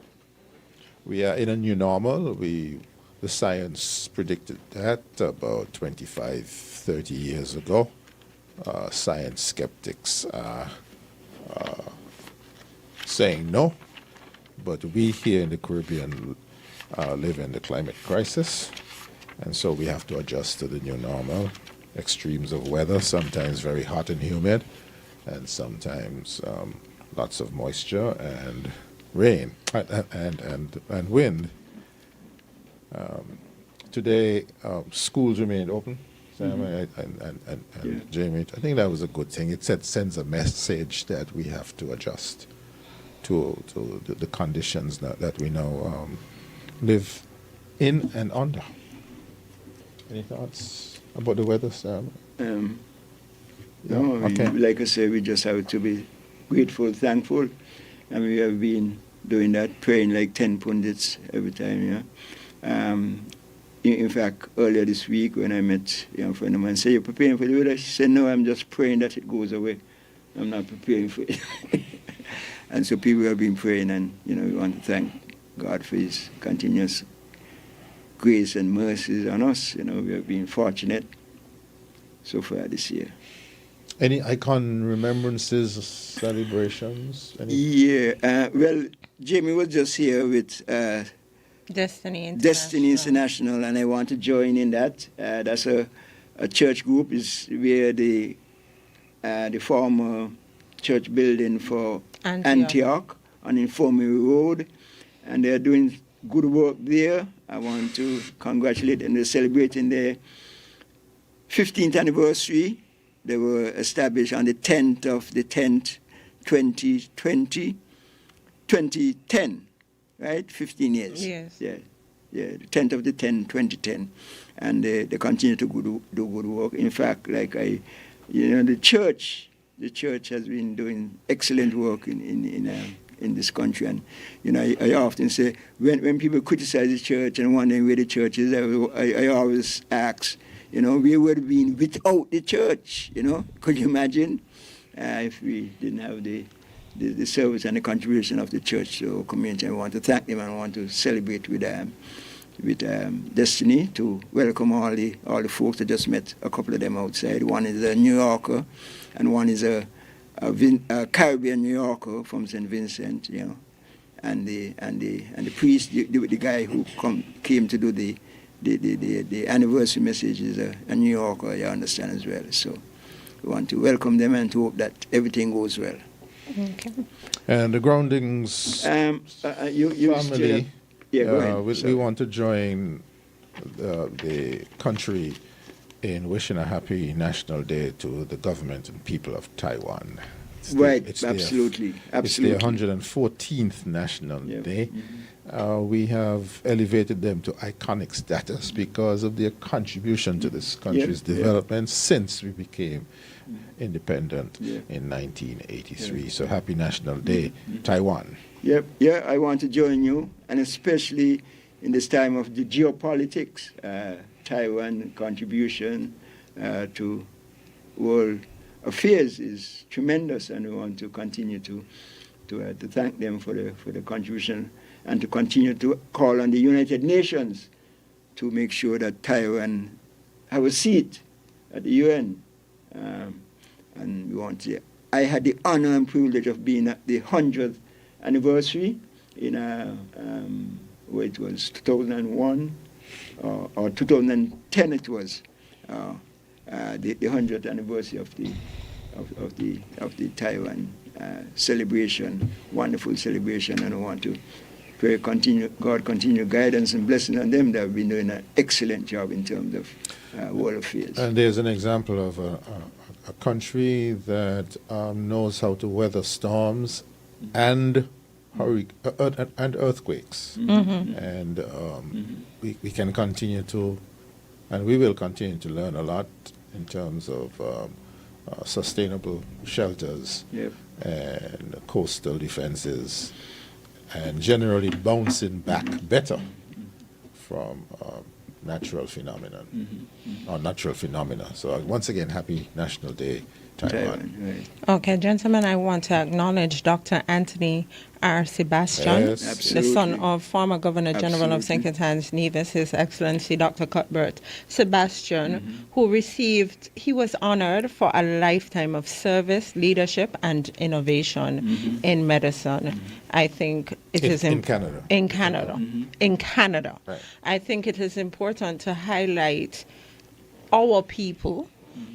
S10: We are in a new normal. The science predicted that about 25, 30 years ago. Science skeptics are saying no, but we here in the Caribbean live in the climate crisis, and so we have to adjust to the new normal. Extremes of weather, sometimes very hot and humid, and sometimes lots of moisture and rain and wind. Today, schools remained open, Sam and Jamie. I think that was a good thing. It sends a message that we have to adjust to the conditions that we now live in and under. Any thoughts about the weather, Sam?
S9: No,
S10: Okay.
S9: like I said, we just have to be grateful, thankful, and we have been doing that, praying like 10 pundits every time, in fact, earlier this week when I met a young friend of mine, said, "You're preparing for the weather?" She said, "No, I'm just praying that it goes away. I'm not preparing for it." And so people have been praying, and, we want to thank God for his continuous grace and mercies on us. We have been fortunate so far this year.
S10: Any icon remembrances, celebrations?
S9: Well, Jamie was just here with
S1: Destiny
S9: International, and I want to join in that. That's a church group, is where the former church building for Antioch on Infirmary Road, and they're doing good work there. I want to congratulate them. They're celebrating their 15th anniversary. They were established on the 10th of the 10th, 2010, right? 15 years.
S1: Yes.
S9: Yeah, the 10th of the 10th, 2010. And they continue to do good work. In fact, the church has been doing excellent work in this country. And, I often say, when people criticize the church and wondering where the church is, I always ask, we would have been without the church, Could you imagine if we didn't have the service and the contribution of the church to our community? I want to thank them, and I want to celebrate with Destiny, to welcome all the folks. I just met a couple of them outside. One is a New Yorker, and one is a Caribbean New Yorker from St. Vincent, and the priest, the guy who came to do the anniversary message is a New Yorker, you understand, as well. So we want to welcome them and to hope that everything goes well.
S1: Okay.
S10: And the Groundings family,
S9: go ahead.
S10: we want to join the country in wishing a happy National Day to the government and people of Taiwan.
S9: Absolutely.
S10: It's their 114th National Day. We have elevated them to iconic status because of their contribution to this country's development since we became independent in 1983. So happy National Day, Taiwan.
S9: I want to join you, and especially in this time of the geopolitics, Taiwan contribution to world affairs is tremendous, and we want to continue to thank them for the contribution, and to continue to call on the United Nations to make sure that Taiwan have a seat at the UN. And we want to. I had the honor and privilege of being at the 100th anniversary in where it was 2001 or 2010. It was the 100th anniversary of the Taiwan celebration, wonderful celebration, and I want to pray God continue guidance and blessing on them. They have been doing an excellent job in terms of world affairs.
S10: And there's an example of a country that knows how to weather storms and earthquakes, and we can continue to, and we will continue to learn a lot in terms of sustainable shelters and coastal defenses, and generally bouncing back better from natural phenomena. So once again, happy National Day, Taiwan.
S1: Okay, gentlemen, I want to acknowledge Dr. Anthony R. Sebastian, the son of former Governor General of St. Kitts and Nevis, His Excellency Dr. Cuthbert Sebastian, who he was honored for a lifetime of service, leadership, and innovation in medicine. I think it is
S10: in Canada.
S1: In Canada. In Canada.
S10: Right.
S1: I think it is important to highlight our people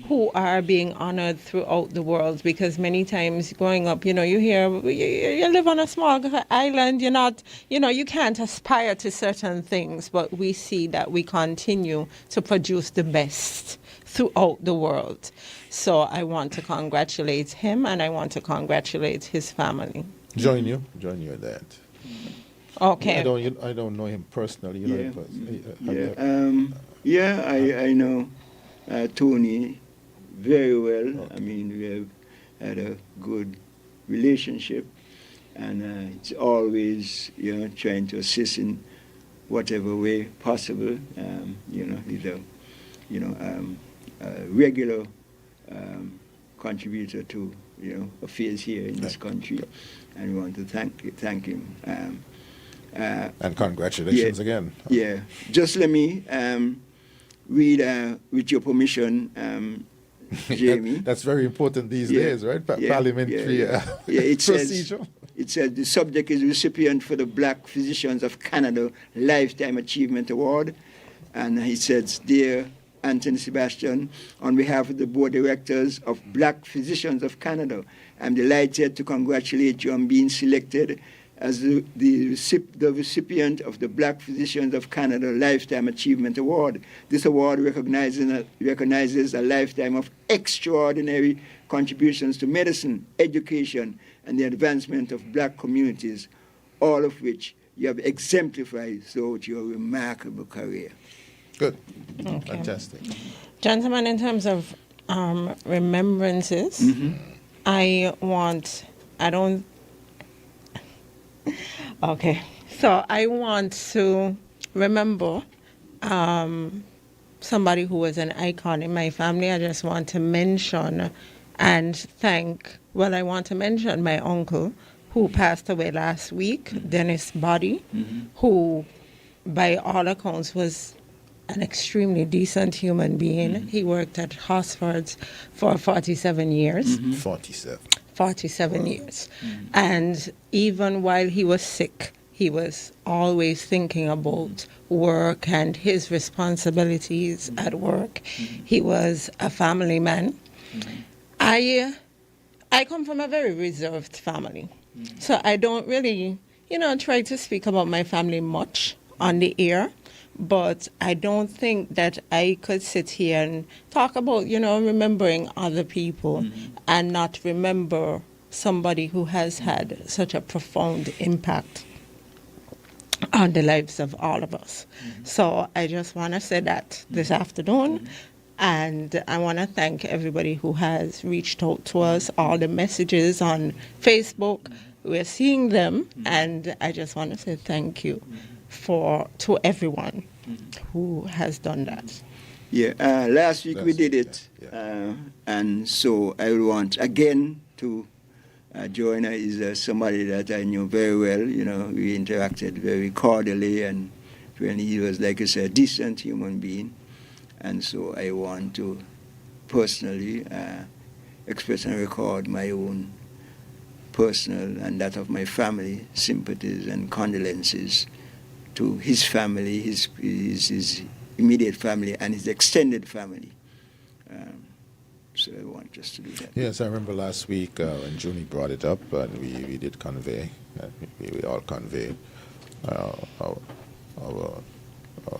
S1: who are being honored throughout the world, because many times growing up, you hear you live on a small island, you can't aspire to certain things, but we see that we continue to produce the best throughout the world. So I want to congratulate him, and I want to congratulate his family.
S10: Join you in that.
S1: Okay.
S10: I don't know him personally. You know him personally.
S9: I know Tony very well.
S10: Okay.
S9: I mean, we have had a good relationship, and it's always, trying to assist in whatever way possible. He's a regular contributor to affairs here in this country, and we want to thank him.
S10: And congratulations again.
S9: Yeah, just let me read, with your permission, Jamie.
S10: That's very important these days, right? Parliamentary
S9: it
S10: procedure.
S9: It said the subject is recipient for the Black Physicians of Canada Lifetime Achievement Award. And he says, Dear Anthony Sebastian, on behalf of the Board of Directors of Black Physicians of Canada, I'm delighted to congratulate you on being selected as the recipient of the Black Physicians of Canada Lifetime Achievement Award. This award recognizes a lifetime of extraordinary contributions to medicine, education, and the advancement of black communities, all of which you have exemplified throughout your remarkable career.
S10: Good.
S1: Okay.
S10: Fantastic.
S1: Gentlemen, in terms of remembrances, so I want to remember somebody who was an icon in my family. I just want to mention I want to mention my uncle who passed away last week, Dennis Body, who by all accounts was an extremely decent human being. He worked at Hosford's for 47 years. 47 years. And even while he was sick, he was always thinking about work and his responsibilities at work. He was a family man. I come from a very reserved family. So I don't really, try to speak about my family much on the air. But I don't think that I could sit here and talk about, remembering other people and not remember somebody who has had such a profound impact on the lives of all of us. So I just want to say that this afternoon. And I want to thank everybody who has reached out to us, all the messages on Facebook. We're seeing them. And I just want to say thank you to everyone who has done that.
S9: Yeah, last week we did it, and so I want again to Joanna is somebody that I knew very well. We interacted very cordially, and when he was, like I said, a decent human being, and so I want to personally express and record my own personal and that of my family sympathies and condolences to his family, his immediate family, and his extended family. So I want just to do that.
S10: Yes, I remember last week when Junie brought it up, and we did convey, we all conveyed our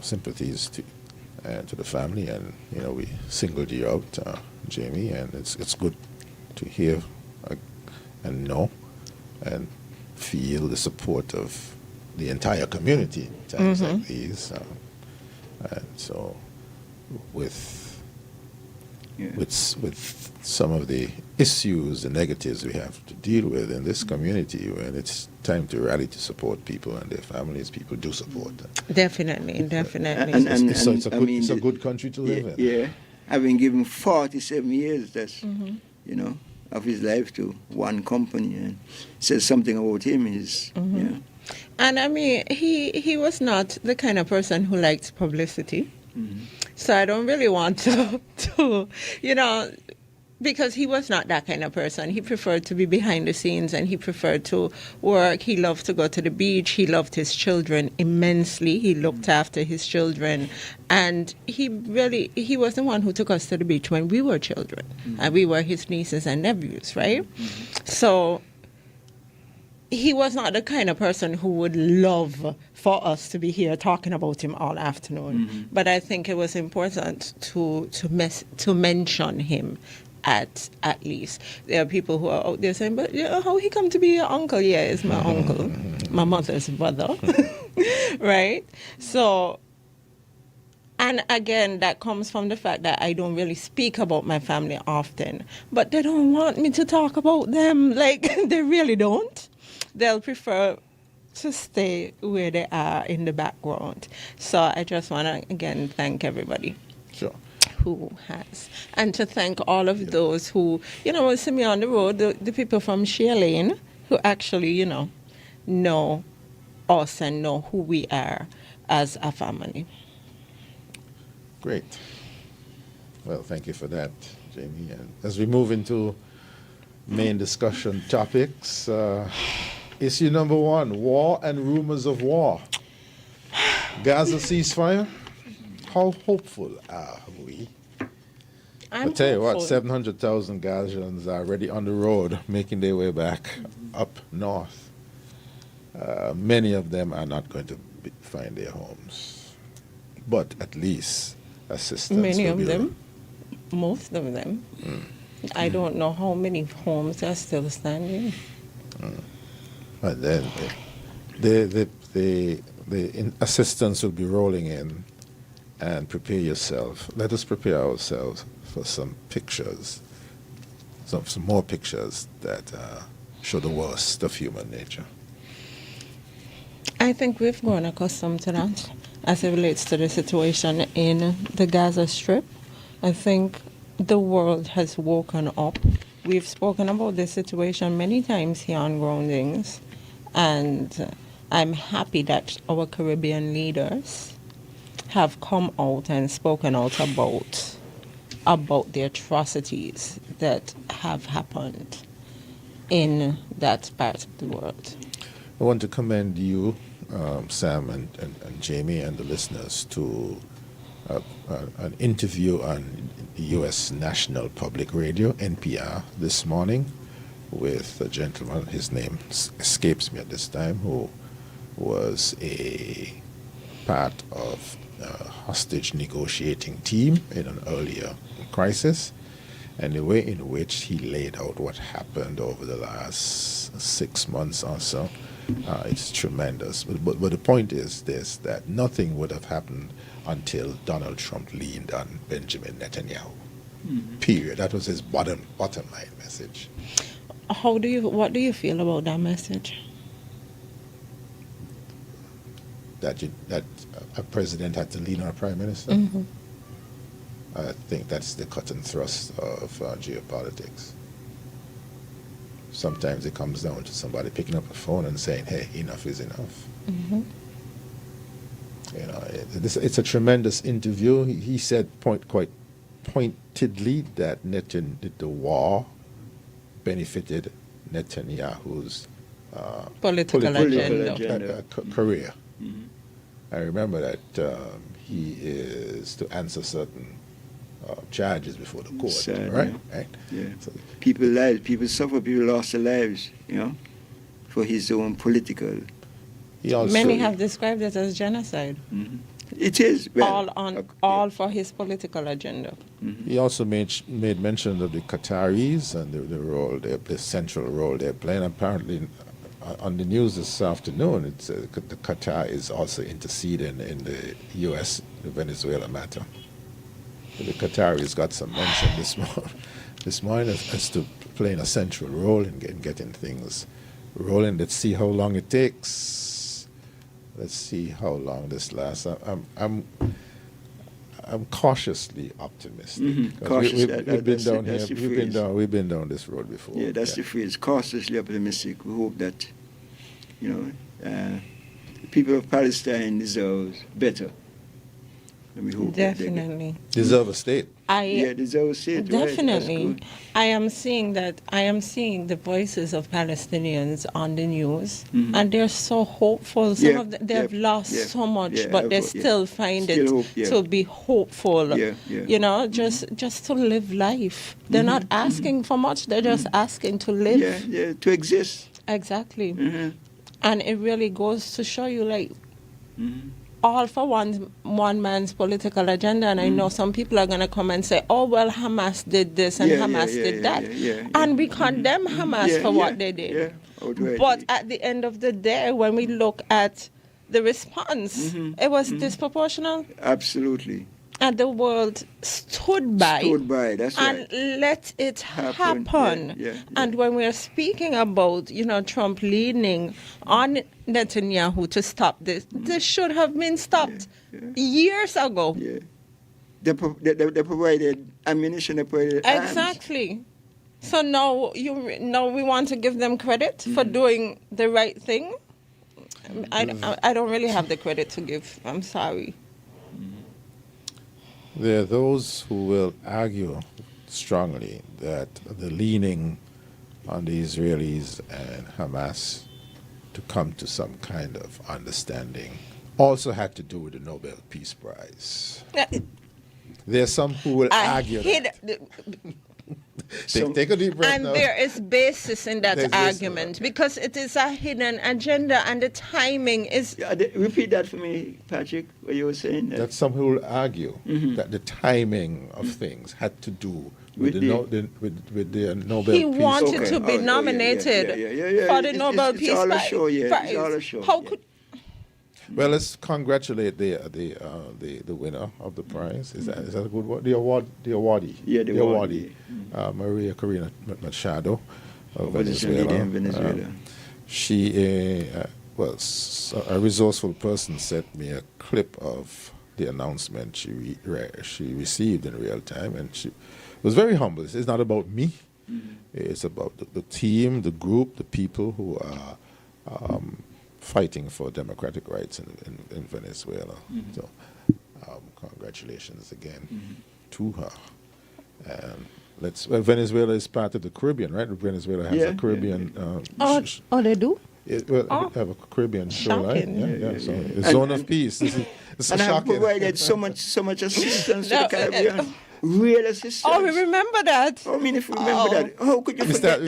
S10: sympathies to the family, and we singled you out, Jamie, and it's good to hear and know and feel the support of the entire community in times like these, and so with some of the issues, the negatives we have to deal with in this community, when it's time to rally to support people and their families, people do support them.
S1: Definitely.
S10: It's a good country to live in.
S9: Yeah, having given 47 years, that's of his life to one company, and says something about him.
S1: And I mean, he was not the kind of person who liked publicity. So I don't really want to because he was not that kind of person. He preferred to be behind the scenes, and he preferred to work. He loved to go to the beach. He loved his children immensely. He looked after his children. And he was the one who took us to the beach when we were children. And we were his nieces and nephews, right? So he was not the kind of person who would love for us to be here talking about him all afternoon. But I think it was important to mention him at least. There are people who are out there saying, but how he come to be your uncle? Yeah, it's my uncle, my mother's brother, right? So, and again, that comes from the fact that I don't really speak about my family often, but they don't want me to talk about them. Like, they really don't. They'll prefer to stay where they are in the background. So I just want to, again, thank everybody.
S10: Sure.
S1: Who has, and to thank all of those who, see me on the road, the people from Shearlane who actually, know us and know who we are as a family.
S10: Great. Well, thank you for that, Jamie. And as we move into main discussion topics, issue number 1, war and rumors of war. Gaza ceasefire. How hopeful are we? I'll tell you what, 700,000 Gazans are already on the road, making their way back up north. Many of them are not going to find their homes, but at least assistance.
S1: Many of them, most of them. I don't know how many homes are still standing.
S10: But then the assistance will be rolling in, and prepare yourself. Let us prepare ourselves for some pictures, some more pictures that show the worst of human nature.
S1: I think we've grown accustomed to that as it relates to the situation in the Gaza Strip. I think the world has woken up. We've spoken about this situation many times here on Groundings, and I'm happy that our Caribbean leaders have come out and spoken out about the atrocities that have happened in that part of the world.
S10: I want to commend you, Sam and Jamie and the listeners to an interview on U.S. National Public Radio, NPR, this morning with a gentleman, his name escapes me at this time, who was a part of hostage negotiating team in an earlier crisis, and the way in which he laid out what happened over the last 6 months or so, it's tremendous. But the point is this, that nothing would have happened until Donald Trump leaned on Benjamin Netanyahu. Period. That was his bottom line message.
S1: What do you feel about that message?
S10: That a president had to lean on a prime minister? I think that's the cut and thrust of geopolitics. Sometimes it comes down to somebody picking up a phone and saying, hey, enough is enough. It's a tremendous interview. He said quite pointedly that the war benefited Netanyahu's
S1: political agenda.
S10: Career. I remember that he is to answer certain charges before the court, right?
S9: Yeah. So people suffer, people lost their lives, for his own political.
S1: Many have described it as genocide.
S9: It is. Well,
S1: all for his political agenda.
S10: He also made mention of the Qataris and the central role they're playing. Apparently, on the news this afternoon, it's the Qatar is also interceding in the U.S. Venezuela matter. The Qataris got some mention this morning as to playing a central role in getting things rolling. Let's see how long it takes. Let's see how long this lasts. I'm cautiously optimistic. We've been down this road before.
S9: Yeah, that's the phrase. Cautiously optimistic. We hope that the people of Palestine deserve better. And we hope
S1: definitely
S10: deserve a state.
S9: Deserve a state.
S1: Definitely.
S9: Right,
S1: I am seeing the voices of Palestinians on the news, and they're so hopeful. Some of them, they've lost so much, but they still find it to be hopeful. Just to live life. They're not asking for much. They're just asking to live.
S9: To exist.
S1: Exactly. And it really goes to show you, all for one man's political agenda, and I know some people are going to come and say, "Oh well, Hamas did this and Hamas did that," and we condemn Hamas for what they did. But at the end of the day, when we look at the response, it was disproportional.
S9: Absolutely.
S1: And the world stood by.
S9: That's
S1: and
S9: right.
S1: let it happen.
S9: Yeah.
S1: And when we are speaking about, Trump leaning on Netanyahu to stop this, this should have been stopped years ago.
S9: Yeah. They provided ammunition, they provided arms.
S1: Exactly. So now we want to give them credit for doing the right thing. I don't really have the credit to give. I'm sorry.
S10: There are those who will argue strongly that the leaning on the Israelis and Hamas to come to some kind of understanding also had to do with the Nobel Peace Prize. There are some who will argue that. Take a deep breath
S1: And
S10: now.
S1: there is basis in that
S10: There's
S1: argument because it is a hidden agenda and the timing is...
S9: Repeat that for me, Patrick, what you were saying.
S10: That some who will argue that the timing of things had to do with the Nobel
S1: He
S10: Peace
S1: wanted
S10: Prize.
S1: to be nominated for the Nobel Peace Prize.
S9: It's all a show.
S1: How could...
S10: Well, let's congratulate the winner of the prize. Is that a good word? The awardee.
S9: Yeah, the awardee.
S10: Maria Corina Machado of
S9: Venezuela.
S10: She, a resourceful person sent me a clip of the announcement she received in real time, and she was very humble. It's not about me. It's about the team, the group, the people who are fighting for democratic rights in Venezuela. So, congratulations again to her. And Venezuela is part of the Caribbean, right? Venezuela has a Caribbean.
S1: they do?
S10: They have a Caribbean shoreline. So a zone of peace. It's
S9: and
S10: shocking.
S9: have provided so much assistance to the Caribbean. Real assistance.
S1: Oh, we remember that.
S9: I mean, if we remember that, how could you forget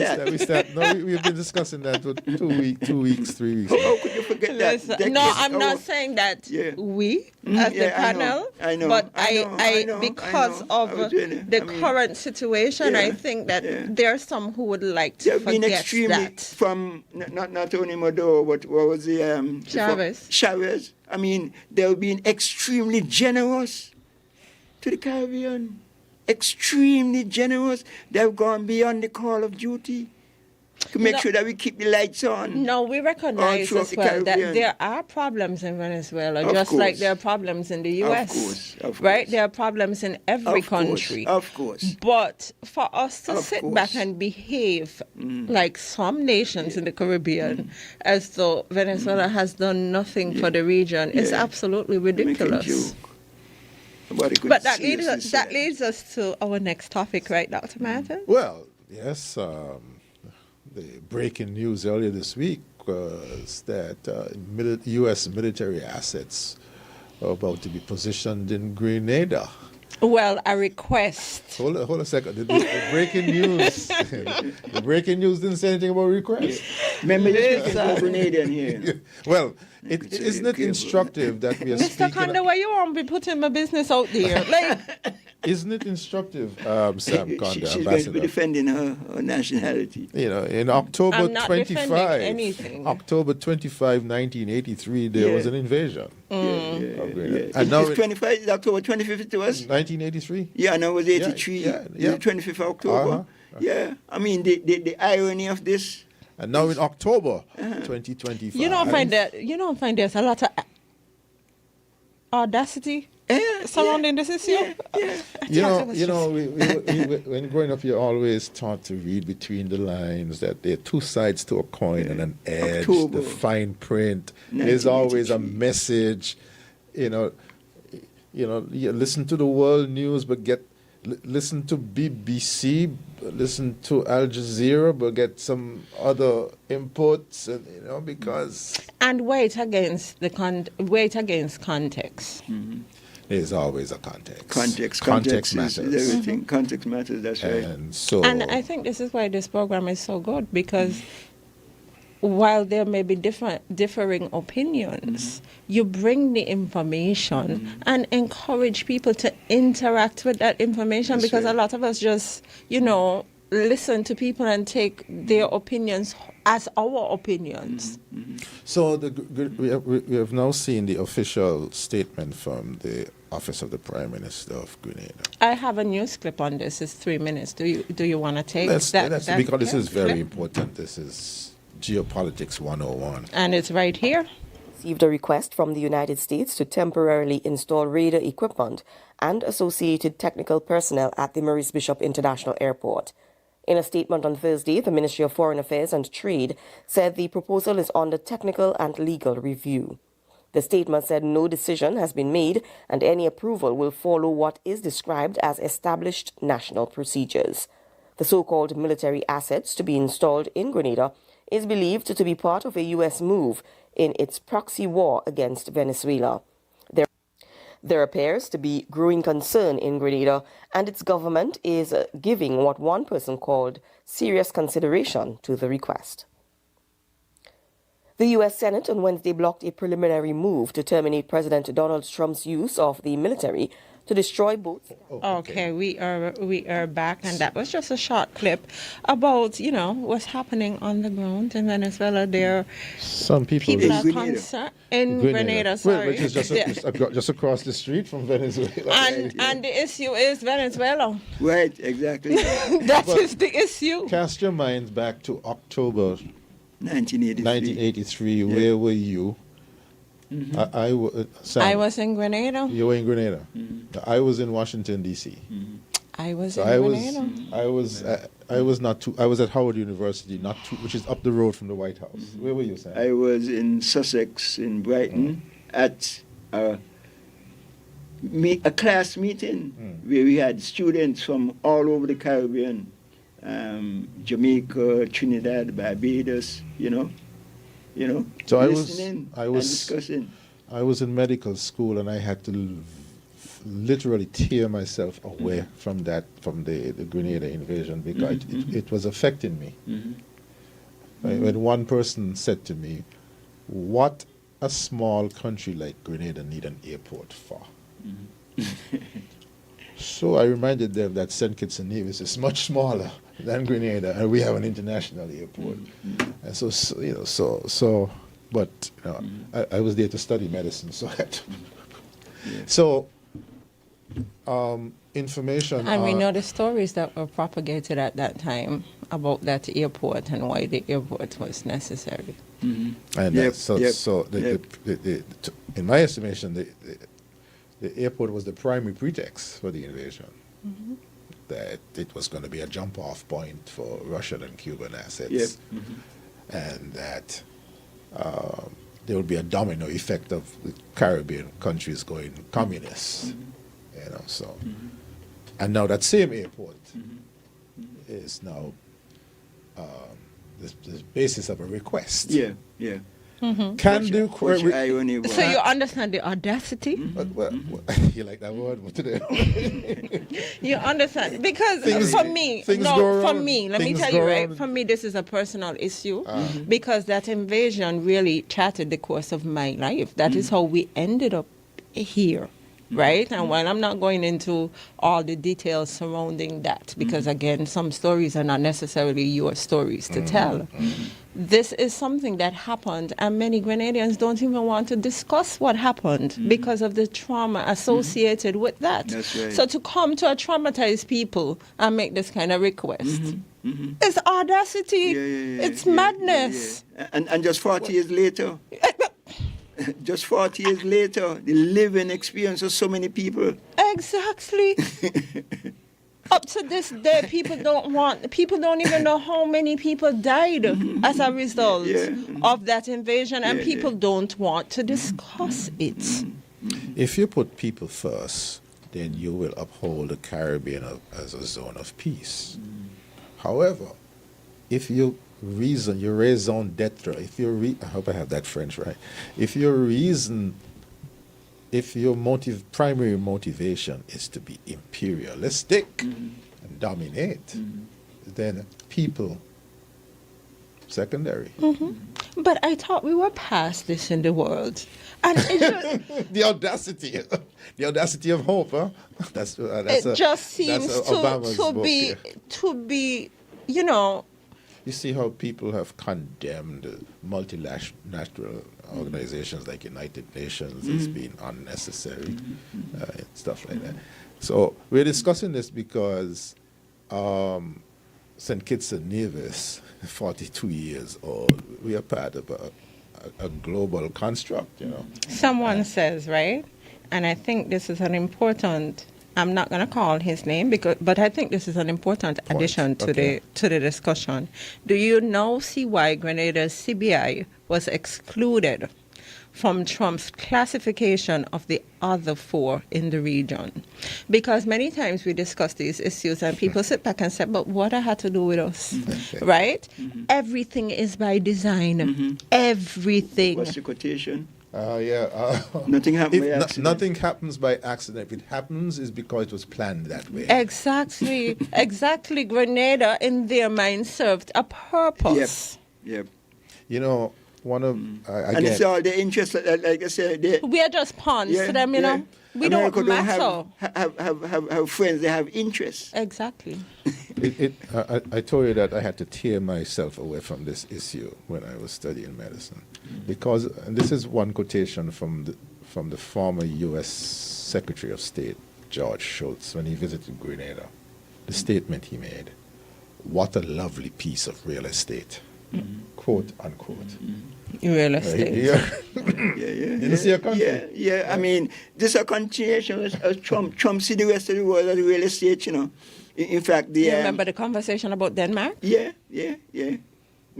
S9: that?
S10: No, we've been discussing that for 2 weeks, 3 weeks.
S9: How could you forget that?
S1: No, I'm not saying that we, as the panel,
S9: I know,
S1: but because of the current situation, I think that there are some who would like to forget that.
S9: From not only Maduro, but what was the Chavez. I mean, they've been extremely generous to the Caribbean. Extremely generous. They've gone beyond the call of duty to make sure that we keep the lights on.
S1: No, we recognize as well that there are problems in Venezuela, just like there are problems in the U.S.
S9: Of course.
S1: Right? There are problems in every country.
S9: Of course.
S1: But for us to sit back and behave like some nations in the Caribbean, as though Venezuela has done nothing for the region, is absolutely ridiculous. But that leads us to our next topic, right, Dr. Martin?
S10: Well, yes. The breaking news earlier this week was that U.S. military assets are about to be positioned in Grenada.
S1: Well, a request.
S10: Hold a second. The breaking news. The breaking news didn't say anything about request.
S9: Remember, you're speaking Grenadian here.
S10: Well, isn't it instructive that we are speaking...
S1: Mr. Conda, why you won't be putting my business out there?
S10: Isn't it instructive, Sam Conda,
S9: she's
S10: Ambassador?
S9: going to be defending her nationality.
S10: In October
S1: I'm not
S10: 25, October 25, 1983, there was an invasion.
S9: And now it's 25, it's October 25th to us?
S10: 1983?
S9: Yeah, and it was 83. The 25th of October. Yeah, I mean, the irony of this.
S10: And now in October 2025.
S1: You don't find there's a lot of audacity surrounding this issue? When growing up, you're always taught to read between the lines, that there are two sides to a coin and an edge. The fine print. There's always a message. You listen to the world news, but listen to BBC, listen to Al Jazeera, but get some other inputs, because... And weight against context.
S9: Mm-hmm.
S10: There's always a context.
S9: Context
S10: matters.
S9: Is everything. Context matters, that's right.
S10: And
S1: I think this is why this program is so good, because while there may be differing opinions, you bring the information and encourage people to interact with that information,
S9: That's
S1: because
S9: right.
S1: a lot of us just, listen to people and take their opinions as our opinions.
S10: So we have now seen the official statement from the Office of the Prime Minister of Grenada.
S1: I have a news clip on this. It's 3 minutes. Do you want to take
S10: Let's,
S1: that?
S10: because this is very
S1: clip?
S10: important. This is Geopolitics 101.
S1: And it's right here.
S11: Received a request from the United States to temporarily install radar equipment and associated technical personnel at the Maurice Bishop International Airport. In a statement on Thursday, the Ministry of Foreign Affairs and Trade said the proposal is under technical and legal review. The statement said no decision has been made and any approval will follow what is described as established national procedures. The so-called military assets to be installed in Grenada is believed to be part of a U.S. move in its proxy war against Venezuela. There appears to be growing concern in Grenada, and its government is giving what one person called serious consideration to the request. The U.S. Senate on Wednesday blocked a preliminary move to terminate President Donald Trump's use of the military to destroy boats.
S1: Okay, we are back, and that was just a short clip about what's happening on the ground in Venezuela. There,
S10: Some people
S1: are concerned in Grenada. Sorry,
S10: which is just across the street from Venezuela.
S1: And the issue is Venezuela.
S9: Right, exactly.
S1: That is the issue.
S10: Cast your minds back to October
S9: 1983.
S10: Where were you? Sam,
S1: I was in Grenada.
S10: You were in Grenada. I was in Washington D.C.
S1: I was in Grenada.
S10: I was at Howard University, which is up the road from the White House. Where were you, Sam?
S9: I was in Sussex, in Brighton, at a class meeting where we had students from all over the Caribbean, Jamaica, Trinidad, Barbados,
S10: So
S9: listening
S10: I was
S9: and discussing.
S10: I was in medical school, and I had to literally tear myself away from the Grenada invasion, because it was affecting me. When one person said to me, "What a small country like Grenada need an airport for?" So I reminded them that St. Kitts and Nevis is much smaller than Grenada, and we have an international airport. And I was there to study medicine, so information.
S1: And we know the stories that were propagated at that time about that airport and why the airport was necessary.
S10: And in my estimation, the airport was the primary pretext for the invasion. That it was going to be a jump-off point for Russian and Cuban assets, and that there would be a domino effect of the Caribbean countries going communist. And now that same airport is now the basis of a request. Can do.
S1: So you understand the audacity?
S10: You like that word? What today?
S1: You understand? Because for me, let me tell you, right? For me, this is a personal issue because that invasion really charted the course of my life. That is how we ended up here. Right? And while I'm not going into all the details surrounding that, because again, some stories are not necessarily your stories to tell, this is something that happened, and many Grenadians don't even want to discuss what happened because of the trauma associated with that.
S9: That's right.
S1: So to come to a traumatized people and make this kind of request, it's audacity. It's madness.
S9: And just 40 years later, just 40 years later, the living experience of so many people.
S1: Exactly. Up to this day, people don't even know how many people died as a result of that invasion, and people don't want to discuss it.
S10: If you put people first, then you will uphold the Caribbean as a zone of peace. Primary if your primary motivation is to be imperialistic and dominate, then people secondary.
S1: But I thought we were past this in the world. And it just,
S10: The audacity of hope, huh? That's
S1: it just seems
S10: Obama's book, yeah.
S1: to be, you know.
S10: You see how people have condemned multilateral organizations like United Nations as being unnecessary, and stuff like that. So we're discussing this because St. Kitts and Nevis, 42 years old, we are part of a global construct, you know.
S1: Someone says, right? And I think this is an important, I'm not going to call his name, but I think this is an important addition to the discussion. Do you know why Grenada's CBI was excluded from Trump's classification of the other 4 in the region? Because many times we discuss these issues and people sit back and say, but what had to do with us, right? Everything is by design. Everything.
S9: What's the quotation?
S10: Nothing happens by accident. Nothing happens by accident. If it happens, it's because it was planned that way.
S1: Exactly. Exactly. Grenada, in their mind, served a purpose.
S9: Yep.
S10: You know, one of
S9: and it's all the interest, like I said.
S1: We are just pawns to them, you know. We
S9: America
S1: don't matter.
S9: Have friends. They have interests.
S1: Exactly.
S10: I told you that I had to tear myself away from this issue when I was studying medicine, because and this is one quotation from the former U.S. Secretary of State George Shultz when he visited Grenada. The statement he made: "What a lovely piece of real estate." Quote unquote.
S1: Real estate.
S10: You see a country?
S9: Yeah. I mean, this is a continuation of Trump see the rest of the world as real estate, you know. In fact,
S1: you remember the conversation about Denmark?
S9: Yeah.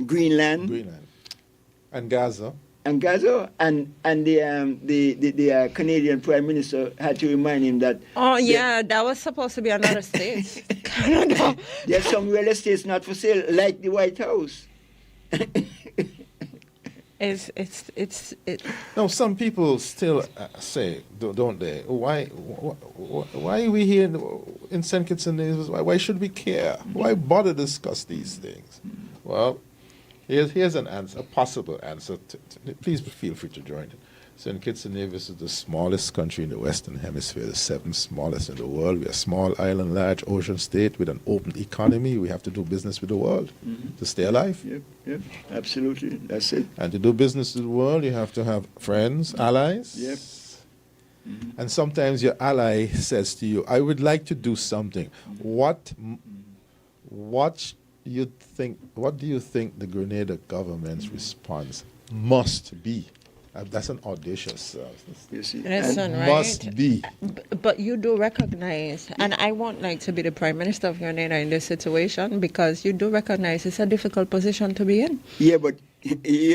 S9: Greenland.
S10: And Gaza.
S9: And the Canadian Prime Minister had to remind him that.
S1: Oh yeah, that was supposed to be another state. Canada.
S9: There's some real estates not for sale, like the White House.
S10: No, some people still say, don't they? Why are we here in St. Kitts and Nevis? Why should we care? Why bother discuss these things? Well, here's an answer, a possible answer. Please feel free to join it. St. Kitts and Nevis is the smallest country in the Western Hemisphere, the 7th smallest in the world. We're a small island, large ocean state with an open economy. We have to do business with the world to stay alive.
S9: Yep, absolutely. That's it.
S10: And to do business with the world, you have to have friends, allies.
S9: Yep.
S10: And sometimes your ally says to you, I would like to do something. What do you think the Grenada government's response must be? That's an audacious.
S1: Listen, right?
S10: Must be.
S1: But you do recognize, and I won't like to be the Prime Minister of Grenada in this situation, because you do recognize it's a difficult position to be in.
S9: Yeah, but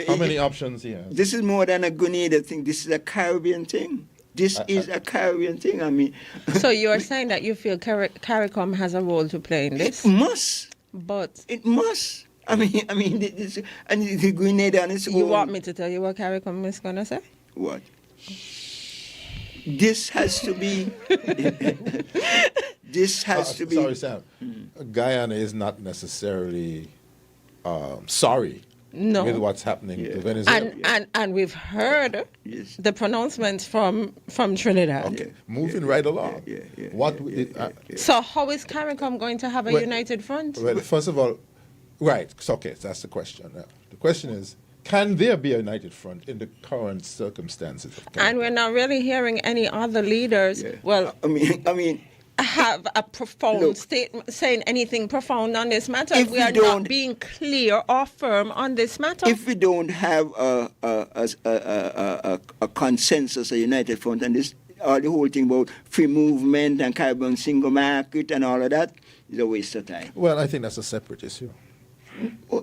S10: how many options he has?
S9: This is more than a Grenada thing. This is a Caribbean thing. This is a Caribbean thing. I mean.
S1: So you are saying that you feel CARICOM has a role to play in this?
S9: It must.
S1: But
S9: it must. I mean, this, and the Grenada on its own.
S1: You want me to tell you what CARICOM is going to say?
S9: What? This has to be. This has to be.
S10: Sorry, Sam. Guyana is not necessarily sorry with what's happening to Venezuela.
S1: And we've heard the pronouncements from Trinidad.
S10: Okay, moving right along.
S1: So how is CARICOM going to have a united front?
S10: Well, first of all, right. So, okay, so that's the question. The question is, can there be a united front in the current circumstances of CARICOM?
S1: And we're not really hearing any other leaders. Yeah. Well,
S9: I mean,
S1: have a profound statement saying anything profound on this matter. We are not being clear or firm on this matter.
S9: If we don't have a consensus, a united front, and this, the whole thing about free movement and Caribbean single market and all of that is a waste of time.
S10: Well, I think that's a separate issue.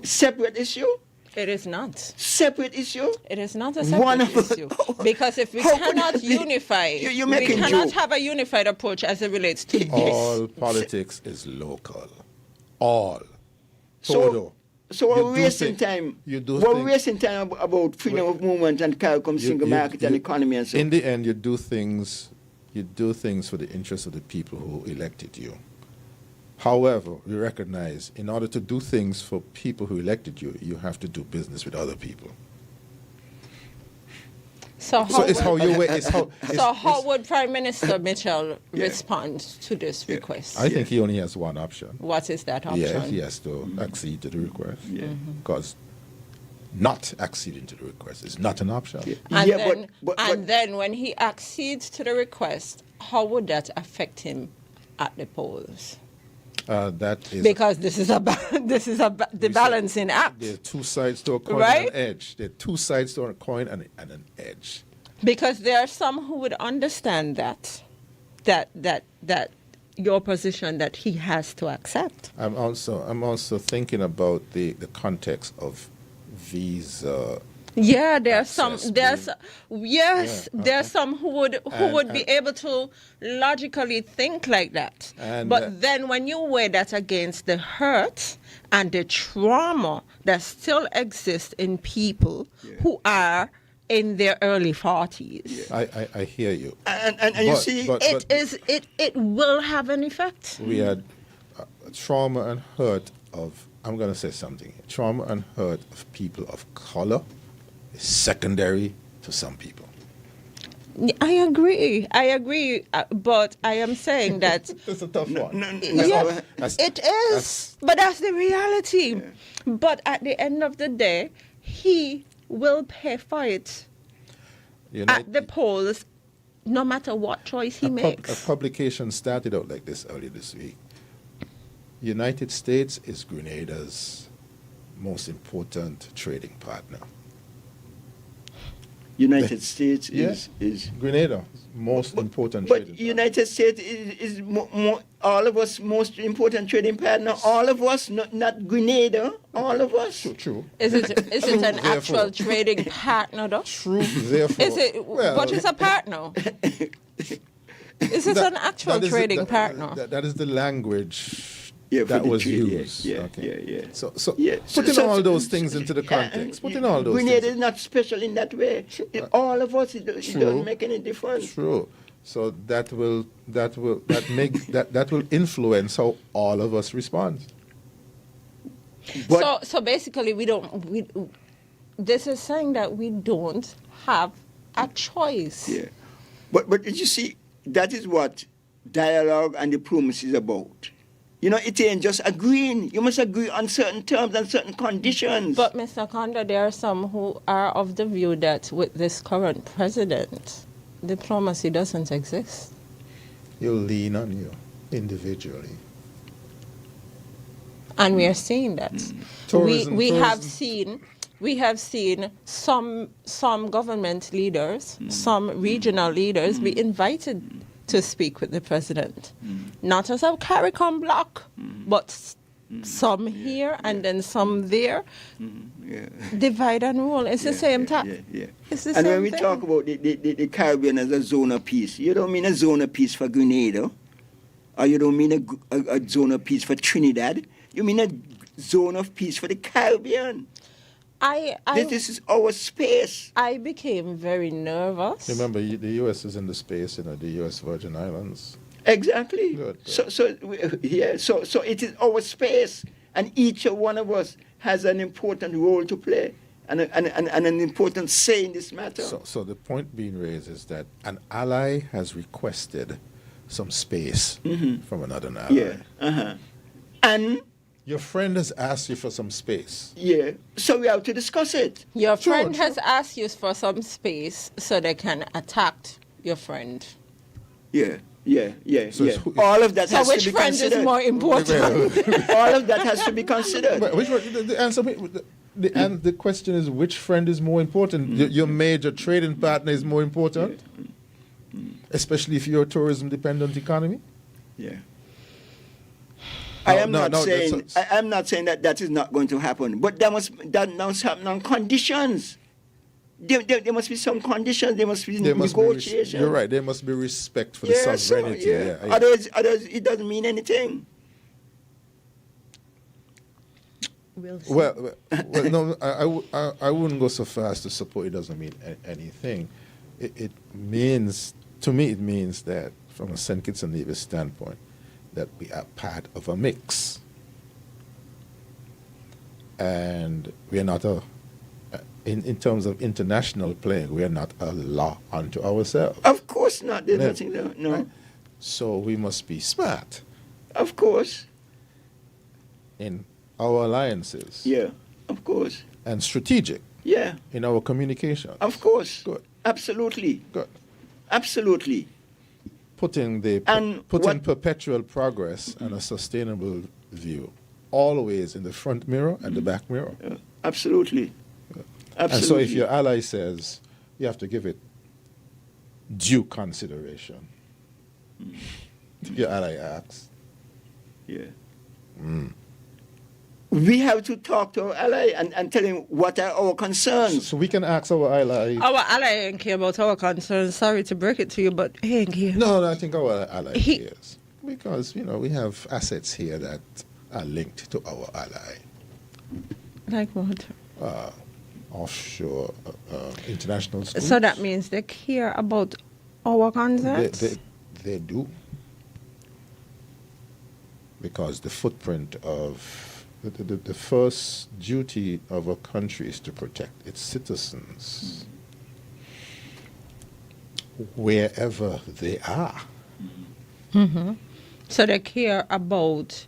S9: Separate issue?
S1: It is not.
S9: Separate issue?
S1: It is not a separate issue. Because if we cannot unify, we cannot have a unified approach as it relates to
S10: all politics is local. All.
S9: So we're wasting time. We're wasting time about freedom of movement and CARICOM single market and economy and so on.
S10: In the end, you do things for the interest of the people who elected you. However, we recognize in order to do things for people who elected you, you have to do business with other people.
S1: So how would Prime Minister Mitchell respond to this request?
S10: I think he only has one option.
S1: What is that option?
S10: Yes, he has to accede to the request. Because not acceding to the request is not an option.
S1: And then when he accedes to the request, how would that affect him at the polls?
S10: That is
S1: because this is the balancing act.
S10: There are two sides to a coin
S1: right?
S10: and an edge. There are two sides to a coin and an edge.
S1: Because there are some who would understand that your position that he has to accept.
S10: I'm also thinking about the context of these.
S1: Yeah, there's some who would be able to logically think like that. But then when you weigh that against the hurt and the trauma that still exists in people who are in their early 40s.
S10: I hear you.
S9: And you see,
S1: it will have an effect.
S10: We had trauma and hurt of, I'm going to say something, trauma and hurt of people of color is secondary to some people.
S1: I agree, but I am saying that
S10: it's a tough one.
S1: It is, but that's the reality. Yeah. But at the end of the day, he will pay for it at the polls, no matter what choice he makes.
S10: A publication started out like this earlier this week. United States is Grenada's most important trading partner.
S9: United States is
S10: Grenada most important
S9: but
S10: trading partner.
S9: United States is all of us most important trading partner. All of us, not Grenada. All of us.
S10: True.
S1: Is it an actual trading partner though?
S10: True. Therefore,
S1: is it? But it's a partner. Is it an actual trading partner?
S10: That is the language. That was used. So putting all those things into the context. Putting all those
S9: Grenada
S10: things.
S9: is not special in that way. All of us, it doesn't make any difference.
S10: True. So that will influence how all of us respond.
S1: So basically, this is saying that we don't have a choice.
S9: Yeah. But you see, that is what dialogue and diplomacy is about. You know, it ain't just agreeing. You must agree on certain terms and certain conditions.
S1: But, Mr. Conda, there are some who are of the view that with this current president, diplomacy doesn't exist.
S10: You'll lean on you individually.
S1: And we are seeing that. We have seen some government leaders, some regional leaders be invited to speak with the president. Not as a CARICOM block, but some here and then some there. Divide and rule. It's the same time. It's the
S9: and
S1: same
S9: when we
S1: thing.
S9: talk about the Caribbean as a zone of peace, you don't mean a zone of peace for Grenada, or you don't mean a zone of peace for Trinidad. You mean a zone of peace for the Caribbean. This is our space.
S1: I became very nervous.
S10: Remember, the U.S. is in the space, the U.S. Virgin Islands.
S9: Exactly.
S10: Good.
S9: So it is our space, and each one of us has an important role to play and an important say in this matter.
S10: So the point being raised is that an ally has requested some space from another ally.
S9: Yeah. And
S10: your friend has asked you for some space.
S9: Yeah. So we have to discuss it.
S1: Your friend has asked you for some space so they can attack your friend.
S9: Yeah. All of that has to be considered.
S1: So which friend is more important?
S9: All of that has to be considered.
S10: But the question is, which friend is more important? Your major trading partner is more important? Especially if you're a tourism-dependent economy?
S9: Yeah. I am not saying that is not going to happen, but that must happen on conditions. There must be some conditions. There must be negotiations.
S10: You're right. There must be respect for the sovereignty.
S9: Otherwise, it doesn't mean anything.
S10: Well, no, I wouldn't go so far as to support it doesn't mean anything. It means, to me, it means that from a St. Kitts and Nevis standpoint, that we are part of a mix. And we are not in terms of international playing, we are not a law unto ourselves.
S9: Of course not. There's nothing there. No.
S10: Right? So we must be smart.
S9: Of course.
S10: In our alliances.
S9: Yeah, of course.
S10: And strategic.
S9: Yeah.
S10: In our communication.
S9: Of course.
S10: Good.
S9: Absolutely.
S10: Good.
S9: Absolutely.
S10: Putting perpetual progress and a sustainable view always in the front mirror and the back mirror.
S9: Yeah, absolutely. Absolutely.
S10: And so if your ally says, you have to give it due consideration. If your ally asks.
S9: Yeah. We have to talk to our ally and tell him what are our concerns.
S10: So we can ask our ally.
S1: Our ally ain't care about our concerns. Sorry to break it to you, but he ain't care.
S10: No, I think our ally cares. Because, we have assets here that are linked to our ally.
S1: Like what?
S10: Offshore international schools.
S1: So that means they care about our concerns?
S10: They do. Because the footprint of the first duty of a country is to protect its citizens wherever they are.
S1: Mm-hmm. So they care about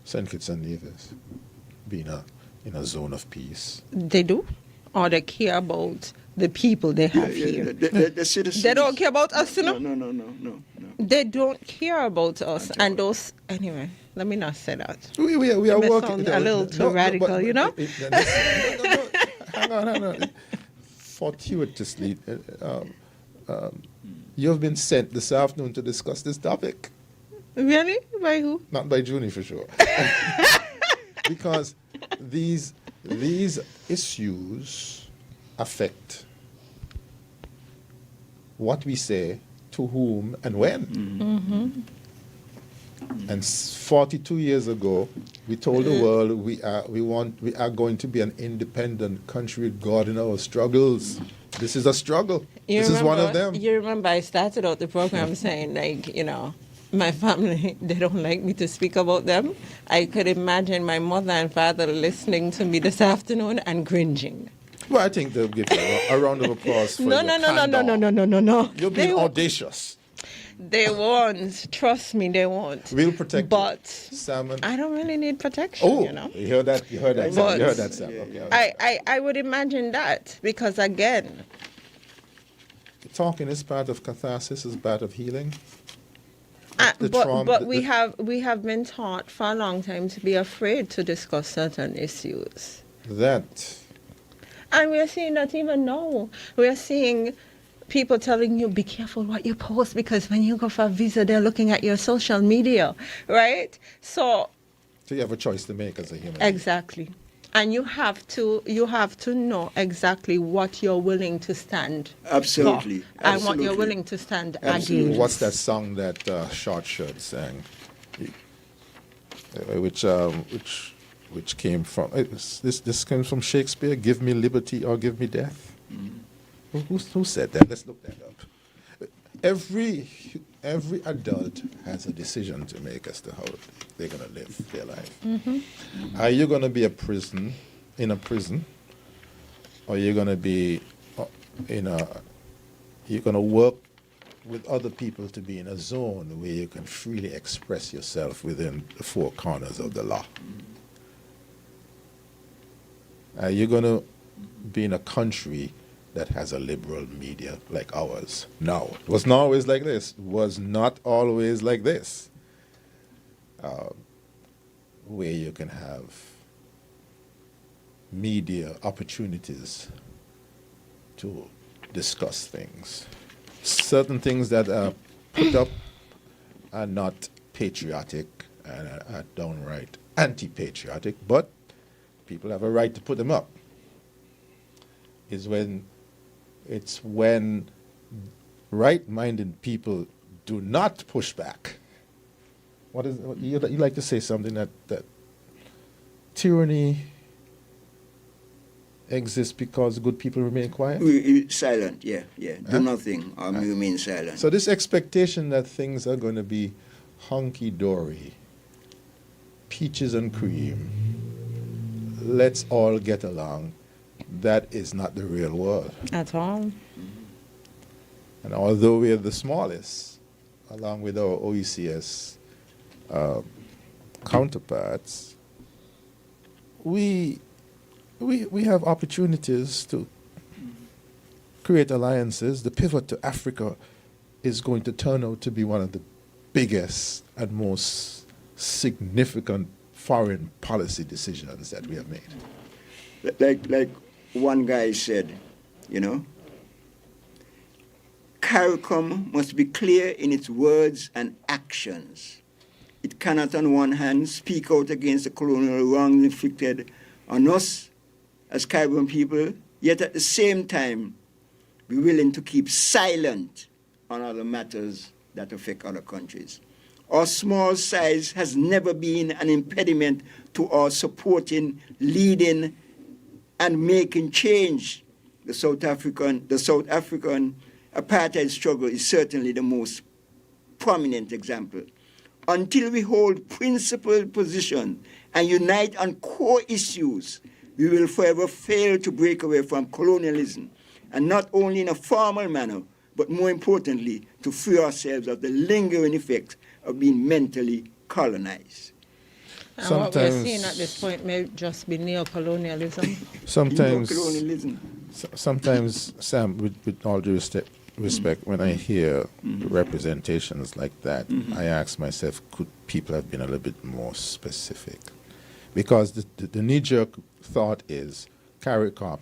S10: St. Kitts and Nevis being in a zone of peace.
S1: They do? Or they care about the people they have here?
S9: The citizens.
S1: They don't care about us, you know?
S9: No.
S1: They don't care about us. And those, anyway, let me not say that.
S10: We are working.
S1: A little too radical, you know?
S10: No. Hang on. Fortuitously, you have been sent this afternoon to discuss this topic.
S1: Really? By who?
S10: Not by Junie, for sure. Because these issues affect what we say, to whom, and when.
S1: Mm-hmm.
S10: And 42 years ago, we told the world we are going to be an independent country regarding our struggles. This is a struggle. This is one of them.
S1: You remember I started out the program saying, my family, they don't like me to speak about them. I could imagine my mother and father listening to me this afternoon and cringing.
S10: Well, I think they'll give you a round of applause for
S1: No.
S10: You're being audacious.
S1: They won't. Trust me, they won't.
S10: We'll protect
S1: but
S10: you. Salmon.
S1: I don't really need protection,
S10: you heard that? You heard that, Sam. You heard that, Sam. Okay.
S1: I would imagine that because, again...
S10: Talking is part of catharsis, is part of healing.
S1: But we have been taught for a long time to be afraid to discuss certain issues. And we are seeing that even now. We are seeing people telling you, be careful what you post because when you go for a visa, they're looking at your social media, right? So
S10: you have a choice to make as a human.
S1: Exactly. And you have to know exactly what you're willing to stand
S9: Absolutely.
S1: for and what you're willing to stand
S10: Absolutely.
S1: against.
S10: What's that song that Short Shirt sang? Which came from this came from Shakespeare. Give me liberty or give me death. Who said that? Let's look that up. Every adult has a decision to make as to how they're going to live their life.
S1: Mm-hmm.
S10: Are you going to be in a prison, or you're going to be you're going to work with other people to be in a zone where you can freely express yourself within the four corners of the law? Are you going to be in a country that has a liberal media like ours? No. It was not always like this. It was not always like this. Where you can have media opportunities to discuss things. Certain things that are put up are not patriotic and are downright anti-patriotic, but people have a right to put them up. It's when right-minded people do not push back. You like to say something that tyranny exists because good people remain quiet?
S9: Silent, yeah. Do nothing, or remain silent.
S10: So this expectation that things are going to be hunky-dory, peaches and cream, let's all get along, that is not the real world.
S1: At all.
S10: And although we are the smallest, along with our OECS counterparts, we have opportunities to create alliances. The pivot to Africa is going to turn out to be one of the biggest and most significant foreign policy decisions that we have made.
S9: Like one guy said, CARICOM must be clear in its words and actions. It cannot, on one hand, speak out against the colonial wrongs inflicted on us as Caribbean people, yet at the same time be willing to keep silent on other matters that affect other countries. Our small size has never been an impediment to our supporting, leading, and making change. The South African apartheid struggle is certainly the most prominent example. Until we hold principled position and unite on core issues, we will forever fail to break away from colonialism, and not only in a formal manner, but more importantly, to free ourselves of the lingering effects of being mentally colonized.
S1: And what we're seeing at this point may just be neocolonialism.
S10: Sometimes, Sam, with all due respect, when I hear representations like that, I ask myself, could people have been a little bit more specific? Because the knee-jerk thought is CARICOM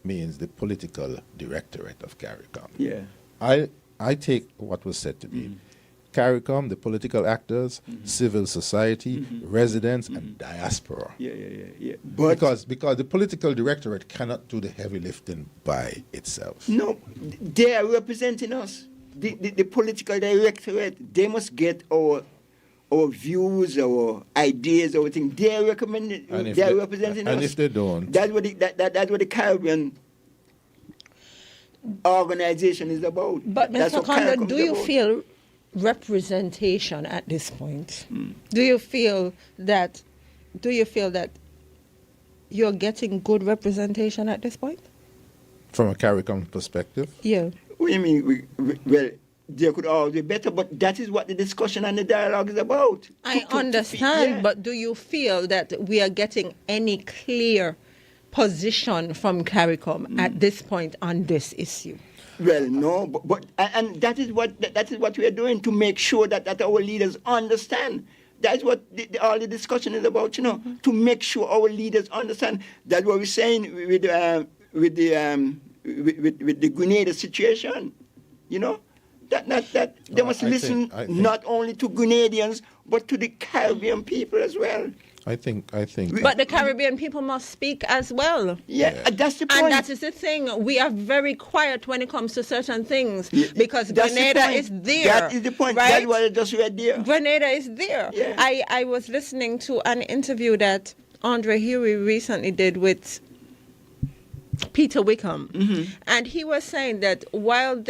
S10: means the political directorate of CARICOM.
S9: Yeah.
S10: I take what was said to be CARICOM, the political actors, civil society, residents, and diaspora.
S9: Yeah.
S10: Because the political directorate cannot do the heavy lifting by itself.
S9: No, they are representing us. The political directorate, they must get our views, our ideas, our things. They are recommending. They are representing us.
S10: And if they don't,
S9: that's what the Caribbean organization is about.
S1: But Mr. Condon, do you feel representation at this point? Do you feel that you're getting good representation at this point?
S10: From a CARICOM perspective?
S1: Yeah.
S9: What do you mean? Well, there could always be better, but that is what the discussion and the dialogue is about.
S1: I understand, but do you feel that we are getting any clear position from CARICOM at this point on this issue?
S9: Well, no, but that is what we are doing to make sure that our leaders understand. That's what all the discussion is about, to make sure our leaders understand. That's what we're saying with the Grenada situation, that they must listen not only to Grenadians but to the Caribbean people as well.
S10: I think.
S1: But the Caribbean people must speak as well.
S9: Yeah, that's the point.
S1: And that is the thing. We are very quiet when it comes to certain things because Grenada is there.
S9: That is the point.
S1: Right?
S9: That's what I just read there.
S1: Grenada is there.
S9: Yeah.
S1: I was listening to an interview that Andre Huey recently did with Peter Wickham, and he was saying that while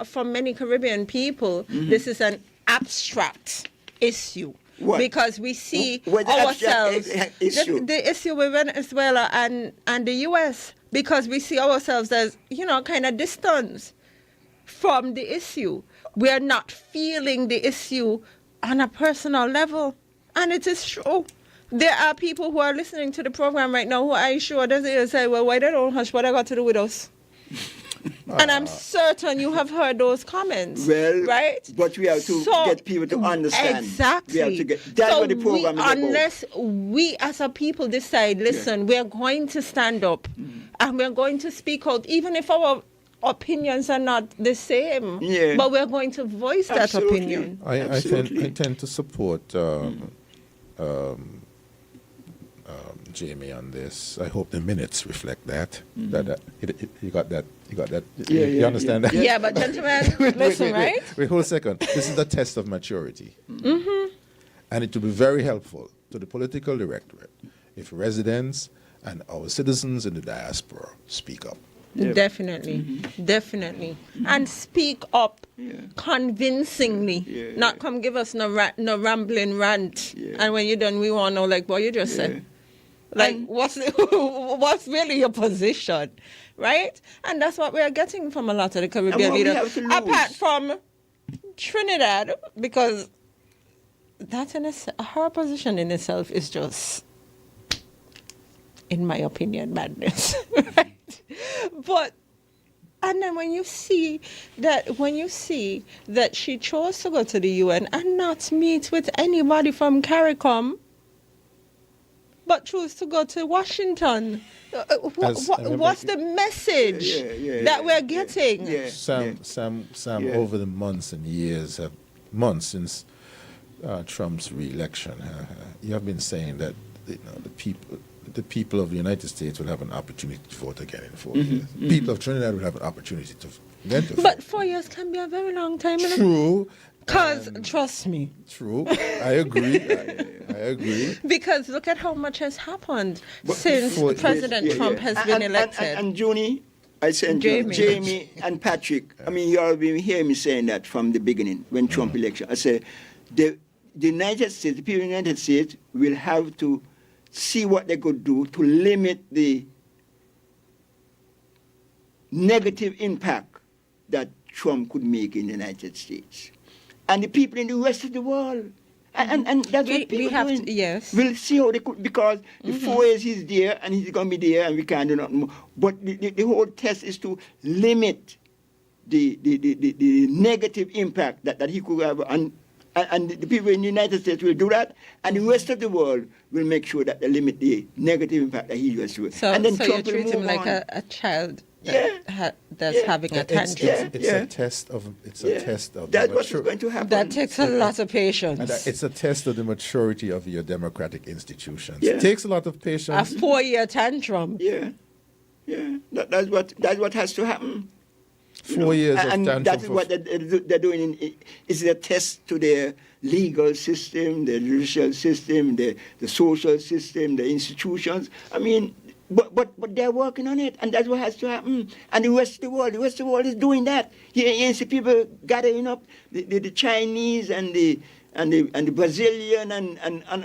S1: for many Caribbean people, this is an abstract issue.
S9: What?
S1: Because we see ourselves, the issue with Venezuela and the U.S., because we see ourselves as, kind of distance from the issue. We are not feeling the issue on a personal level. And it is true. There are people who are listening to the program right now who are sure they say, well, why they don't hush? What I got to do with us? And I'm certain you have heard those comments, right?
S9: But we have to get people to understand.
S1: Exactly.
S9: We have to get, that's what the program is about.
S1: Unless we as a people decide, listen, we're going to stand up and we're going to speak out, even if our opinions are not the same, but we're going to voice that opinion.
S10: I tend to support Jamie on this. I hope the minutes reflect that. You got that. You understand that?
S1: Yeah, but gentlemen, listen, right?
S10: Wait, hold a second. This is a test of maturity. And it will be very helpful to the political directorate if residents and our citizens in the diaspora speak up.
S9: Yeah.
S1: Definitely, definitely. And speak up convincingly.
S9: Yeah.
S1: Not come give us no rambling rant.
S9: Yeah.
S1: And when you're done, we want to know, like, what you just said. Like,
S9: And-
S1: what's really your position, right? And that's what we are getting from a lot of the Caribbean
S9: what we
S1: leaders.
S9: have to lose.
S1: Apart from Trinidad, because that her position in itself is just, in my opinion, madness. Right? But and then when you see that she chose to go to the UN and not meet with anybody from CARICOM, but chose to go to Washington, what's the message that we're getting?
S10: Sam, over the months and years, months since Trump's re-election, you have been saying that the people of the United States will have an opportunity to vote again in 4 years. People of Trinidad will have an opportunity to again to vote.
S1: But 4 years can be a very long time.
S10: True.
S1: Because, trust me.
S10: True. I agree. I agree.
S1: Because look at how much has happened since President Trump has been elected.
S9: And Junie, I said Jamie and Patrick, I mean, you all been hearing me saying that from the beginning when Trump election. I said the United States, the people in the United States will have to see what they could do to limit the negative impact that Trump could make in the United States. And the people in the rest of the world. And that's what people are doing.
S1: Yes.
S9: We'll see how they could, because the 4 years he's there and he's going to be there and we can't do nothing more. But the whole test is to limit the negative impact that he could have. And the people in the United States will do that, and the rest of the world will make sure that they limit the negative impact that he has to it.
S1: So,
S9: and then
S1: so
S9: Trump
S1: you
S9: will
S1: treat him
S9: move
S1: like
S9: on.
S1: a child that's having a tantrum.
S10: It's a test of
S9: That's what's going to happen.
S1: That takes a lot of patience.
S10: And it's a test of the maturity of your democratic institutions.
S9: Yeah.
S10: It takes a lot of patience.
S1: A 4-year tantrum.
S9: Yeah. That's what has to happen.
S10: 4 years of
S9: and
S10: tantrum.
S9: that's what they're doing. It's a test to their legal system, the judicial system, the social system, the institutions. I mean, but they're working on it, and that's what has to happen. And the rest of the world is doing that. You see people gathering up, the Chinese and the Brazilian and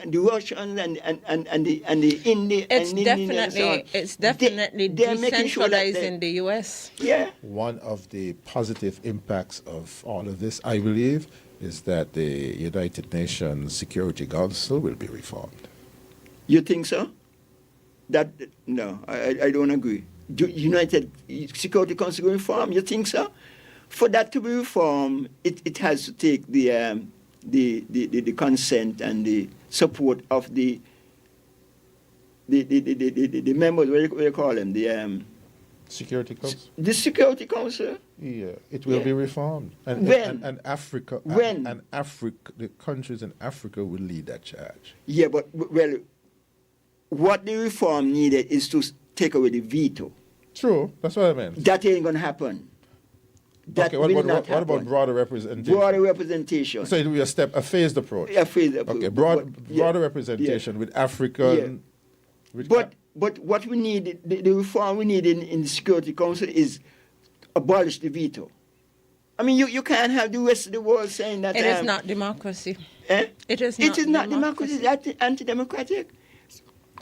S9: the Russians and the Indian.
S1: It's definitely decentralizing the U.S.
S9: Yeah.
S10: One of the positive impacts of all of this, I believe, is that the United Nations Security Council will be reformed.
S9: You think so? No, I don't agree. United Security Council reform? You think so? For that to be reformed, it has to take the consent and the support of the members. What do you call them? The
S10: Security Council.
S9: The Security Council.
S10: Yeah, it will be reformed. And
S9: when?
S10: And Africa.
S9: When?
S10: And Africa, the countries in Africa will lead that charge.
S9: Yeah, but what the reform needed is to take away the veto.
S10: True, that's what I meant.
S9: That ain't gonna happen. That
S10: okay,
S9: will
S10: what
S9: not happen.
S10: about broader representation?
S9: Broader representation.
S10: So it will be a phased approach.
S9: A phased approach.
S10: Okay, broader representation with African.
S9: But what we need, the reform we need in the Security Council is abolish the veto. I mean, you can't have the rest of the world saying that
S1: it is not democracy.
S9: Eh?
S1: It is
S9: not democracy. It's anti-democratic.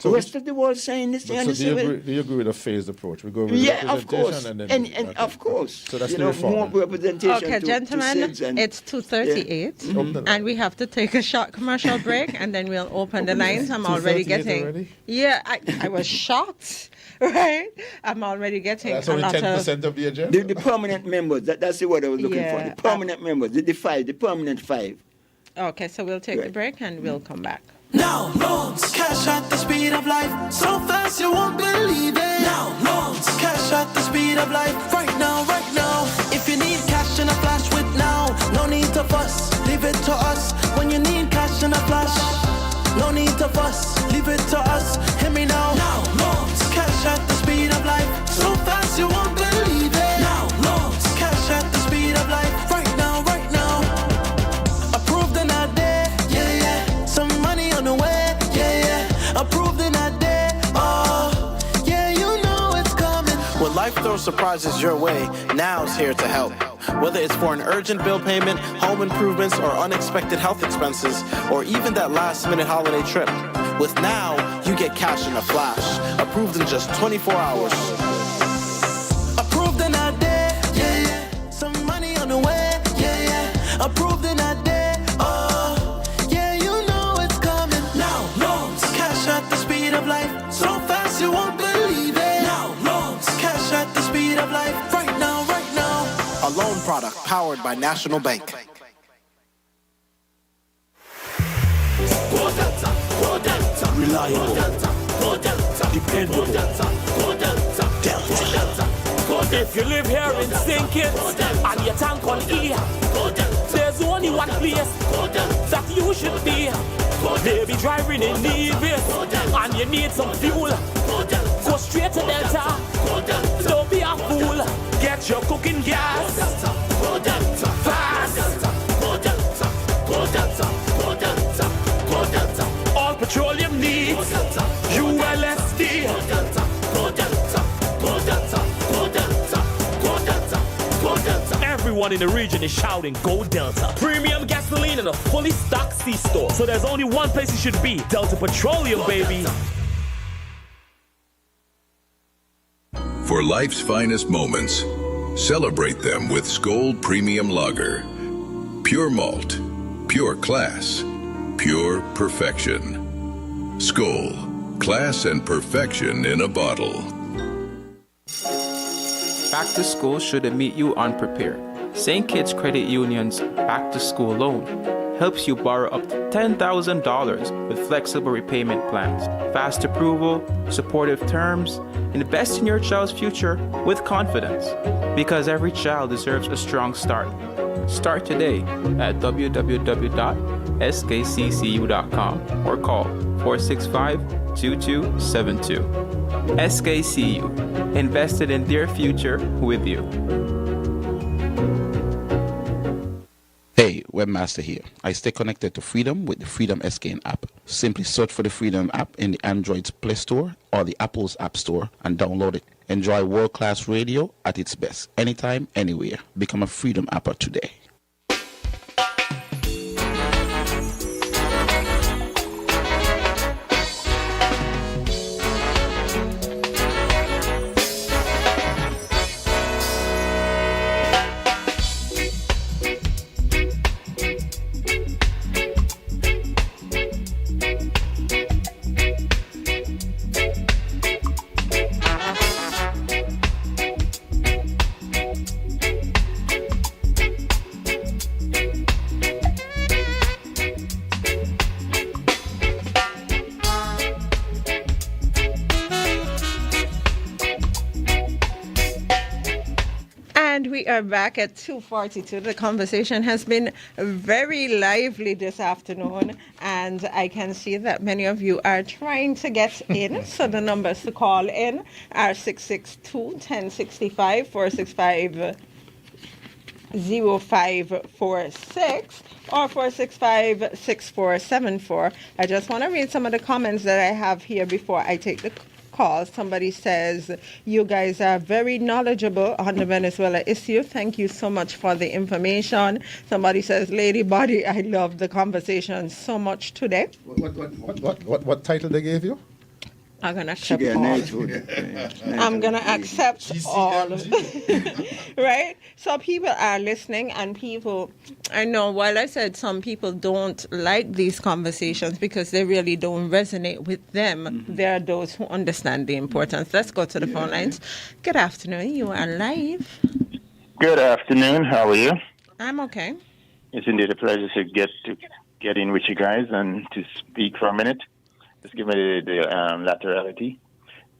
S9: So the rest of the world saying this.
S10: So do you agree with a phased approach? We go with
S9: of course,
S10: and then
S9: and of course.
S10: So that's the reform.
S9: More representation.
S1: Okay, gentlemen, it's 2:38, and we have to take a short commercial break, and then we'll open the lines. I'm already getting.
S10: Already?
S1: Yeah, I was shocked. Right, I'm already getting.
S10: That's
S1: a
S10: only
S1: lot
S10: 10% of the agenda.
S9: The permanent members. That's the word I was looking for. The permanent members. The permanent 5.
S1: Okay, so we'll take the break and we'll come back.
S5: Now loans, cash at the speed of life, so fast you won't believe it. Now loans, cash at the speed of life, right now, right now. If you need cash in a flash with now, no need to fuss, leave it to us. When you need cash in a flash, no need to fuss, leave it to us. Hear me now. Now loans, cash at the speed of life, so fast you won't believe it. Now loans, cash at the speed of life, right now, right now. Approved in a day, yeah. Some money on the way, yeah. Approved in a day, oh. Life throws surprises your way. Now's here to help. Whether it's for an urgent bill payment, home improvements, or unexpected health expenses, or even that last-minute holiday trip. With Now, you get cash in a flash. Approved in just 24 hours.
S4: Approved in a day, yeah, yeah. Some money on the way, yeah, yeah. Approved in a day, oh, yeah, you know it's coming. Now, loans, cash at the speed of life, so fast you won't believe it. Now, loans, cash at the speed of life, right now, right now.
S5: A loan product powered by National Bank.
S6: Reliable, dependable, Delta. If you live here in St. Kitts and your tank on E, there's only one place that you should be. Maybe driving in Nevis and you need some fuel. Go straight to Delta. Don't be a fool. Get your cooking gas fast. All petroleum needs ULSD. Everyone in the region is shouting, go Delta. Premium gasoline in a fully stocked C-store. So there's only one place you should be. Delta Petroleum, baby.
S7: For life's finest moments, celebrate them with Skoal Premium Lager. Pure malt, pure class, pure perfection. Skoal, class and perfection in a bottle.
S8: Back to school shouldn't meet you unprepared. St. Kitts Credit Union's Back to School loan helps you borrow up to $10,000 with flexible repayment plans, fast approval, supportive terms, invest in your child's future with confidence. Because every child deserves a strong start. Start today at www.skccu.com or call 465-2272. SKCU, invested in their future with you.
S3: Hey, Webmaster here. I stay connected to Freedom with the Freedom SKN app. Simply search for the Freedom app in the Android's Play Store or the Apple's App Store and download it. Enjoy world-class radio at its best, anytime, anywhere. Become a Freedom apper today.
S1: We are back at 2:42. The conversation has been very lively this afternoon, and I can see that many of you are trying to get in. So the numbers to call in are 662-1065, 465-0546, or 465-6474. I just want to read some of the comments that I have here before I take the call. Somebody says, you guys are very knowledgeable on the Venezuela issue. Thank you so much for the information. Somebody says, Lady Body, I love the conversation so much today.
S10: What title they gave you?
S1: I'm going to accept all. I'm going to accept all. Right? So people are listening, and people, I know while I said some people don't like these conversations because they really don't resonate with them, there are those who understand the importance. Let's go to the phone lines. Good afternoon. You are live.
S12: Good afternoon. How are you?
S1: I'm okay.
S12: It's indeed a pleasure to get in with you guys and to speak for a minute. Just give me the laterality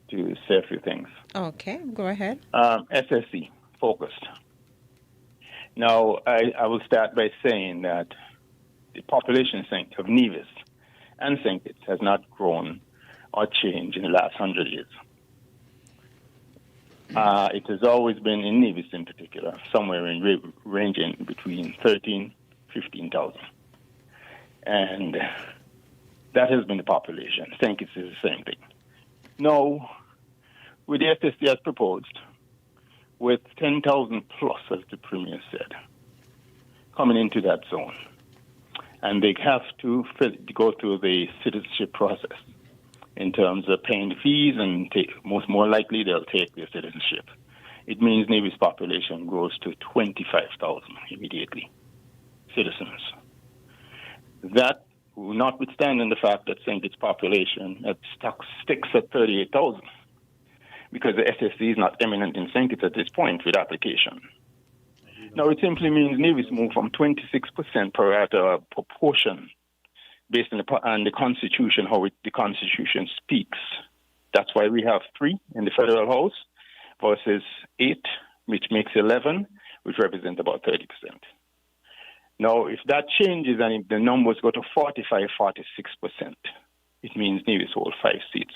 S12: to say a few things.
S1: Okay, go ahead.
S12: SSC, focused. Now, I will start by saying that the population of Nevis and St. Kitts has not grown or changed in the last 100 years. It has always been, in Nevis in particular, somewhere ranging between 15,000. And that has been the population. St. Kitts is the same thing. Now, with the SSC as proposed, with 10,000 plus, as the Premier said, coming into that zone. And they have to go through the citizenship process in terms of paying the fees, and more likely they'll take their citizenship. It means Navy's population grows to 25,000 immediately, citizens. That, notwithstanding the fact that St. Kitts population sticks at 38,000, because the SSC is not eminent in St. Kitts at this point with application. Now, it simply means Navy's move from 26% per rata proportion based on the Constitution, the Constitution speaks. That's why we have 3 in the Federal House versus 8, which makes 11, which represents about 30%. Now, if that changes and if the numbers go to 45, 46%, it means Navy's hold 5 seats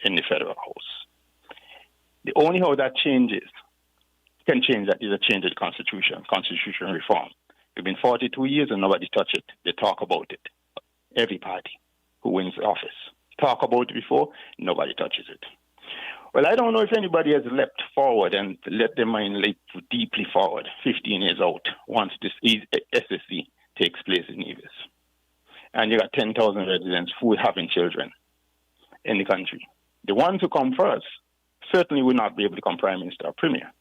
S12: in the Federal House. The only how that can change that is a change of the Constitution, constitutional reform. It's been 42 years and nobody touched it. They talk about it. Every party who wins office talk about it before, nobody touches it. Well, I don't know if anybody has leapt forward and let their mind leap deeply forward 15 years out once this SSC takes place in Nevis. And you got 10,000 residents who are having children in the country. The ones who come first certainly will not be able to become Prime Minister or Premier.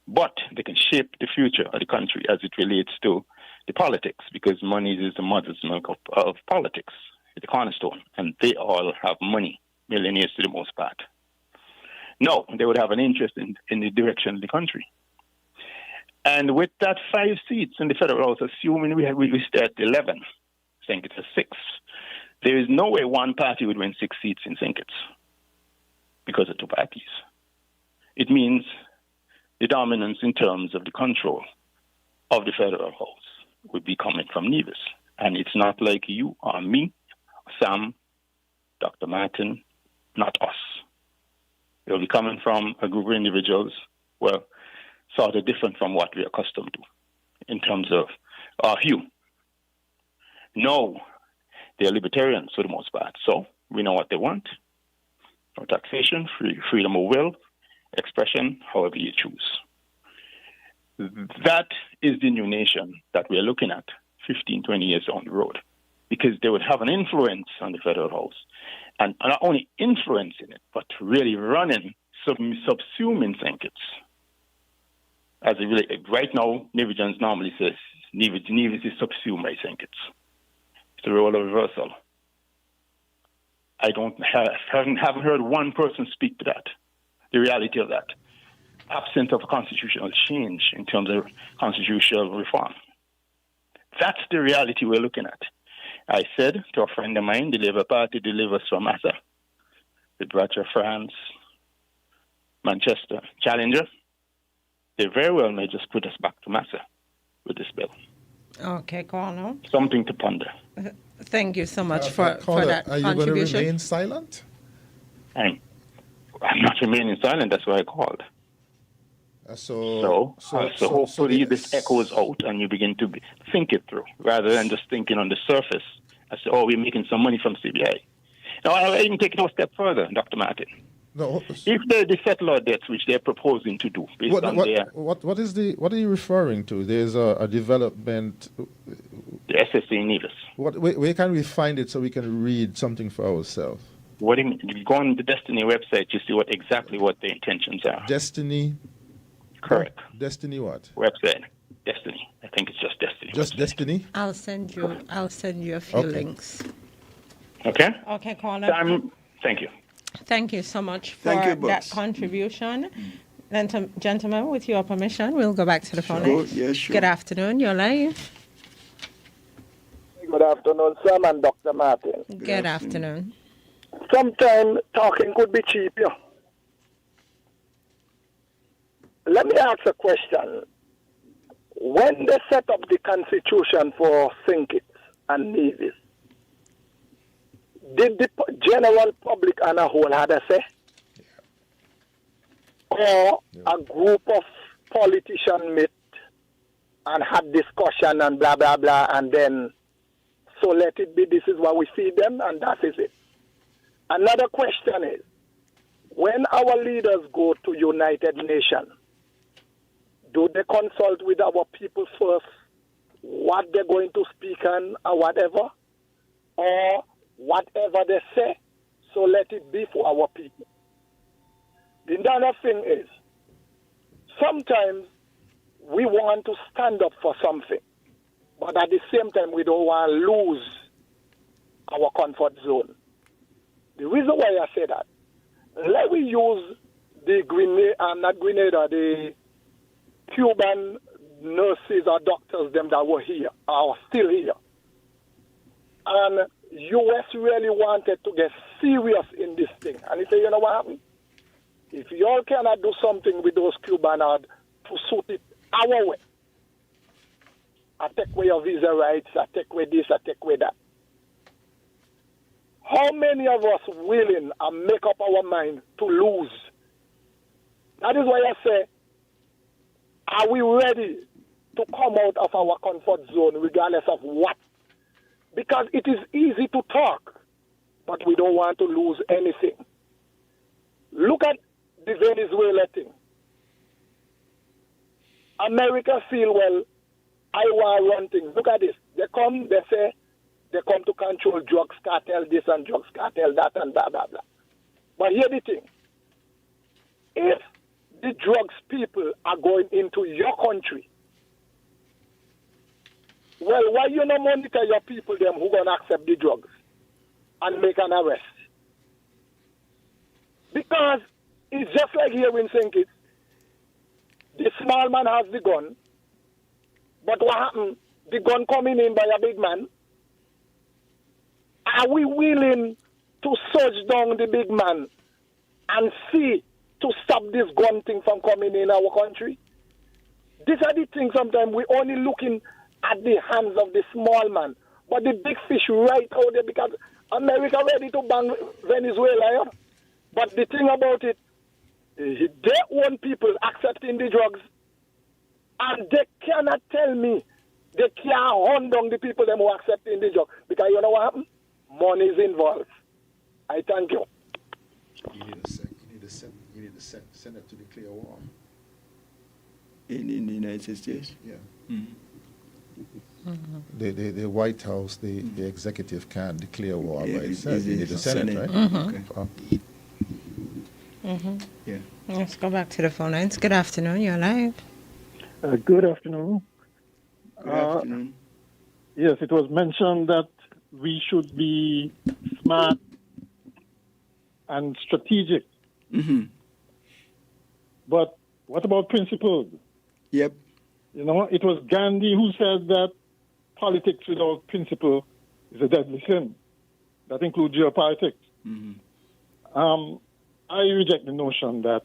S12: But they can shape the future of the country as it relates to the politics, because money is the mother's milk of politics, the cornerstone, and they all have money, millionaires to the most part. No, they would have an interest in the direction of the country. And with that 5 seats in the Federal House, assuming we stay at 11, I think it's a 6, there is no way one party would win 6 seats in St. Kitts because of 2 parties. It means the dominance in terms of the control of the Federal House would be coming from Nevis. And it's not like you or me, Sam, Dr. Martin, not us. It'll be coming from a group of individuals, well, sort of different from what we're accustomed to in terms of our hue. No, they're libertarians for the most part. So we know what they want. No taxation, freedom of will, expression, however you choose. That is the new nation that we're looking at 15, 20 years down the road, because they would have an influence on the Federal House. And not only influencing it, but really running, subsuming St. Kitts. As it really, right now, Nevians normally says Nevis is subsumed by St. Kitts. It's a role of reversal. I haven't heard one person speak to that, the reality of that, absent of a constitutional change in terms of constitutional reform. That's the reality we're looking at. I said to a friend of mine, the Labour Party delivers from Massa, the Bracha, France, Manchester, Challenger. They very well may just put us back to Massa with this bill.
S1: Okay, Colonel.
S12: Something to ponder.
S1: Thank you so much for that contribution.
S10: Are you going to remain silent?
S12: I'm not remaining silent. That's why I called. So hopefully this echoes out and you begin to think it through rather than just thinking on the surface. I say, we're making some money from CBI. Now, I even take it a step further, Dr. Martin.
S10: No.
S12: If the settler debts, which they're proposing to do,
S10: what are you referring to? There's a development.
S12: The SSC Nevis.
S10: Where can we find it so we can read something for ourselves?
S12: What do you mean? You go on the Destiny website, you see exactly what the intentions are.
S10: Destiny.
S12: Correct.
S10: Destiny what?
S12: Website. Destiny. I think it's just Destiny.
S10: Just website. Destiny?
S1: I'll send you a few links.
S12: Okay.
S1: Okay, Colin.
S12: Thank you.
S1: Thank you so much for that contribution. Gentlemen, with your permission, we'll go back to the phone line.
S9: Yes, sure.
S1: Good afternoon. You're live.
S13: Good afternoon, Sam and Dr. Martin.
S1: Good afternoon.
S13: Sometimes talking could be cheap, yeah. Let me ask a question. When they set up the constitution for St. Kitts and Nevis, did the general public on a whole had a say? Or a group of politicians met and had discussion and blah, blah, blah, and then so let it be, this is what we feed them, and that is it. Another question is, when our leaders go to United Nations do they consult with our people first, what they're going to speak on or whatever, or whatever they say, so let it be for our people. The other thing is, sometimes we want to stand up for something, but at the same time, we don't want to lose our comfort zone. The reason why I say that, let me use the the Cuban nurses or doctors, them that were here, are still here. And U.S. really wanted to get serious in this thing. And he said, you know what happened? If y'all cannot do something with those Cubans to suit it our way, I take away your visa rights, I take away this, I take away that. How many of us willing and make up our mind to lose? That is why I say, are we ready to come out of our comfort zone regardless of what? Because it is easy to talk, but we don't want to lose anything. Look at the Venezuela thing. America feel, well, I want to run things. Look at this. They come, they say, they come to control drugs cartel this and drugs cartel that and blah, blah, blah. But here's the thing. If the drugs people are going into your country, well, why you not monitor your people, them who going to accept the drugs and make an arrest? Because it's just like here in St. Kitts. The small man has the gun, but what happened? The gun coming in by a big man. Are we willing to search down the big man and see to stop this gun thing from coming in our country? These are the things sometimes we're only looking at the hands of the small man. But the big fish right out there, because America ready to ban Venezuela. Yeah? But the thing about it, their own people accepting the drugs, and they cannot tell me they can't hunt down the people them who accepting the drugs. Because you know what happened? Money is involved. I thank you.
S10: You need to send it to declare war.
S9: In the United States?
S10: Yeah.
S1: Mm-hmm.
S10: The White House, the executive can't declare war by itself. You need the
S9: Senate.
S10: Senate, right?
S1: Mm-hmm.
S10: Okay.
S1: Mm-hmm.
S9: Yeah.
S1: Let's go back to the phone lines. Good afternoon. You're live.
S14: Good afternoon.
S9: Good afternoon.
S14: Yes, it was mentioned that we should be smart and strategic.
S9: Mm-hmm.
S14: But what about principles?
S9: Yep.
S14: You know, it was Gandhi who said that politics without principle is a deadly sin. That includes geopolitics.
S9: Mm-hmm.
S14: I reject the notion that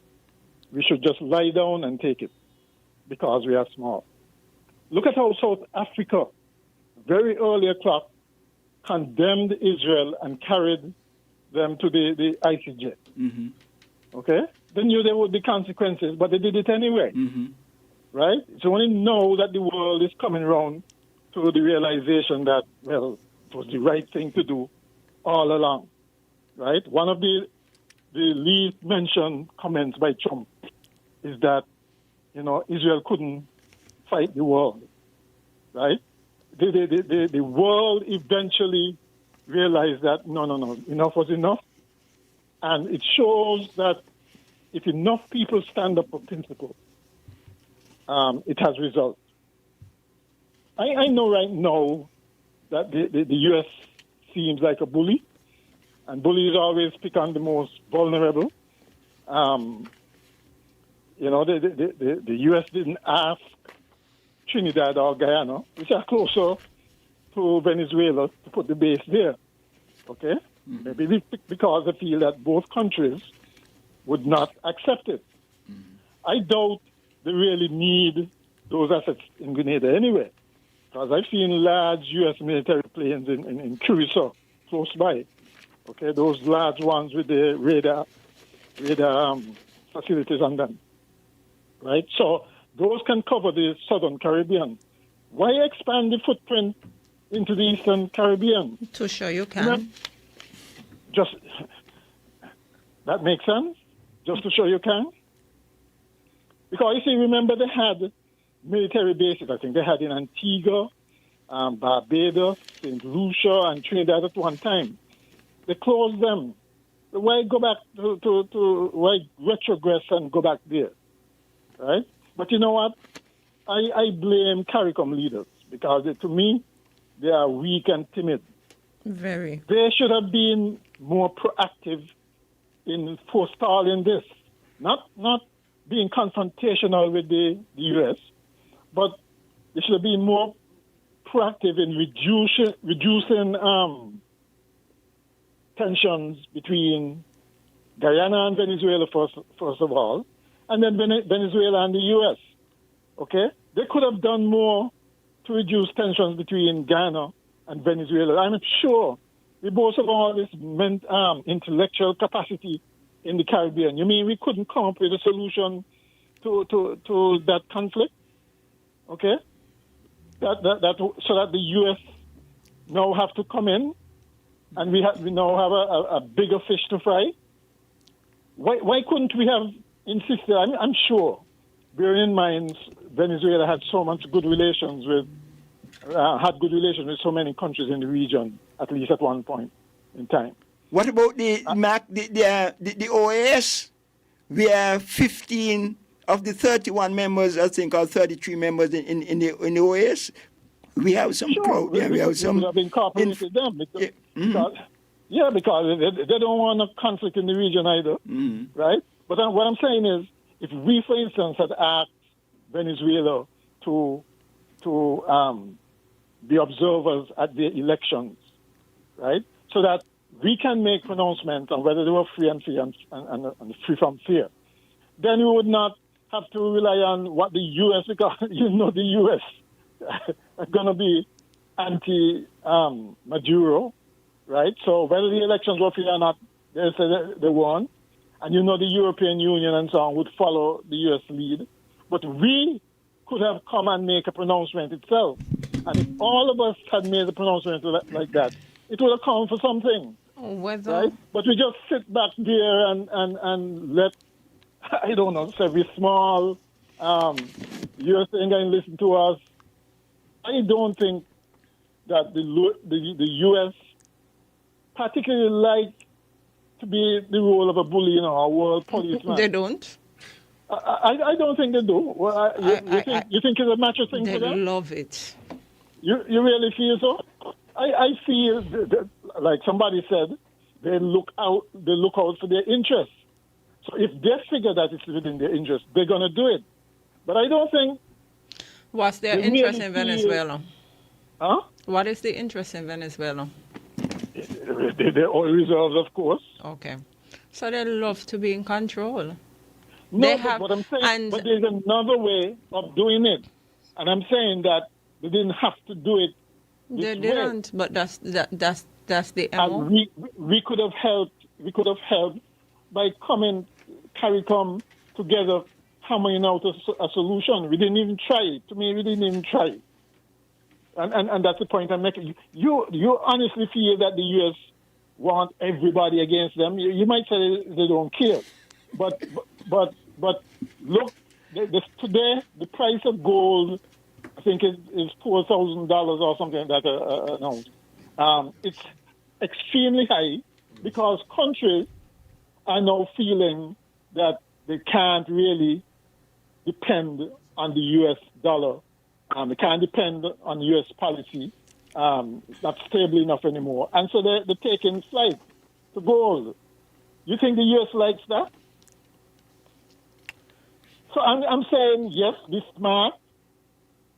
S14: we should just lie down and take it because we are small. Look at how South Africa, very early o'clock, condemned Israel and carried them to the ICJ.
S9: Mm-hmm.
S14: Okay? They knew there would be consequences, but they did it anyway.
S9: Mm-hmm.
S14: Right? So when you know that the world is coming around to the realization that, well, it was the right thing to do all along. Right? One of the least mentioned comments by Trump is that, you know, Israel couldn't fight the world. Right? The world eventually realized that, no, enough was enough. And it shows that if enough people stand up for principle, it has results. I know right now that the U.S. seems like a bully, and bullies always pick on the most vulnerable. You know, the U.S. didn't ask Trinidad or Guyana, which are closer to Venezuela, to put the base there. Okay? Mm-hmm. Maybe because they feel that both countries would not accept it. Mm-hmm. I doubt they really need those assets in Grenada anyway, because I've seen large U.S. military planes in Curacao, close by. Okay, those large ones with the radar facilities on them. Right? So those can cover the Southern Caribbean. Why expand the footprint into the Eastern Caribbean?
S1: To show you can.
S14: Just, that makes sense? Just to show you can? Because you see, remember they had military bases, I think they had in Antigua, Barbados, St. Lucia, and Trinidad at one time. They closed them. Why go back why retrogress and go back there, right? But you know what? I blame CARICOM leaders because to me, they are weak and timid.
S1: Very.
S14: They should have been more proactive in forestalling this, not being confrontational with the U.S., but they should have been more proactive in reducing tensions between Guyana and Venezuela first of all, and then Venezuela and the U.S. Okay, they could have done more to reduce tensions between Guyana and Venezuela. I'm sure we both have all this intellectual capacity in the Caribbean. You mean we couldn't come up with a solution to that conflict? Okay, so that the U.S. now have to come in, and we now have a bigger fish to fry. Why couldn't we have insisted? I'm sure, bearing in mind Venezuela had so much good relations with so many countries in the region, at least at one point in time.
S9: What about the OAS? We have 15 of the 31 members, I think, or 33 members in the OAS. We have some crowd there. We have some.
S14: We have incorporated them because they don't want a conflict in the region either, right? But what I'm saying is, if we, for instance, had asked Venezuela to be observers at the elections, right, so that we can make pronouncements on whether they were free and free and free from fear, then we would not have to rely on what the U.S., because the U.S. are going to be anti-Maduro, right? So whether the elections were free or not, they say they won. And the European Union and so on would follow the U.S. lead. But we could have come and make a pronouncement itself. And if all of us had made a pronouncement like that, it would have come for something. Right? But we just sit back there and let, I don't know, every small U.S. thing and listen to us. I don't think that the U.S. particularly like to be the role of a bully, a world policeman.
S1: They don't?
S14: I don't think they do. Well, you think it's a macho thing for them?
S1: They love it.
S14: You really feel so? I feel that, like somebody said, they look out for their interests. So if they figure that it's within their interest, they're going to do it. But I don't think...
S1: What's their interest in Venezuela?
S14: Huh?
S1: What is the interest in Venezuela?
S14: The oil reserves, of course.
S1: Okay. So they love to be in control.
S14: No, but I'm saying, but there's another way of doing it. And I'm saying that they didn't have to do it
S1: They didn't, but that's the MO.
S14: And we could have helped by CARICOM together, hammering out a solution. We didn't even try it. To me, we didn't even try it. And that's the point I'm making. You honestly feel that the U.S. want everybody against them. You might say they don't care, but look, today the price of gold, I think is $4,000 or something like that announced. It's extremely high because countries are now feeling that they can't really depend on the U.S. dollar. They can't depend on U.S. policy. It's not stable enough anymore. And so they're taking flight to gold. You think the U.S. likes that? So I'm saying, yes, be smart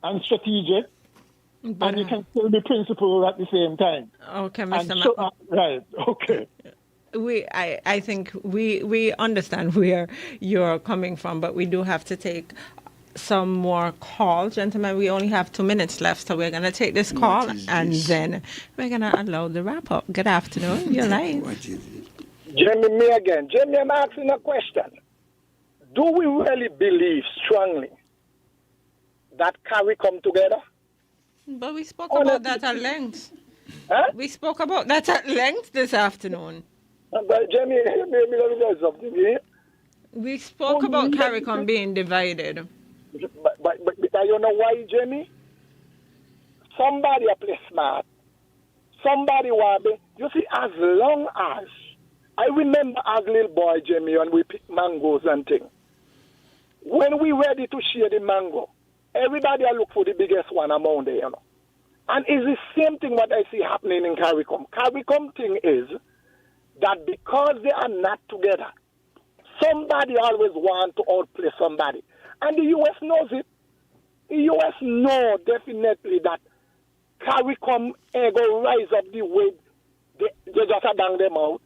S14: and strategic, and you can still be principled at the same time.
S1: Okay, Mr.
S14: Right, okay.
S1: I think we understand where you're coming from, but we do have to take some more calls. Gentlemen, we only have 2 minutes left, so we're going to take this call and then we're going to allow the wrap up. Good afternoon. You're live.
S13: Jamie, me again. Jamie, I'm asking a question. Do we really believe strongly that CARICOM together?
S1: But we spoke about that at length.
S13: Huh?
S1: We spoke about that at length this afternoon.
S13: But Jamie, let me tell you something here.
S1: We spoke about CARICOM being divided.
S13: But because you know why, Jamie? Somebody a play smart. Somebody want be. You see, as long as I remember as little boy, Jamie, when we pick mangoes and things. When we ready to share the mango, everybody a look for the biggest one among them, you know. And it's the same thing what I see happening in CARICOM. CARICOM thing is that because they are not together, somebody always want to outplay somebody. And the U.S. knows it. The U.S. know definitely that CARICOM ain't going to rise up the way they just bang them out.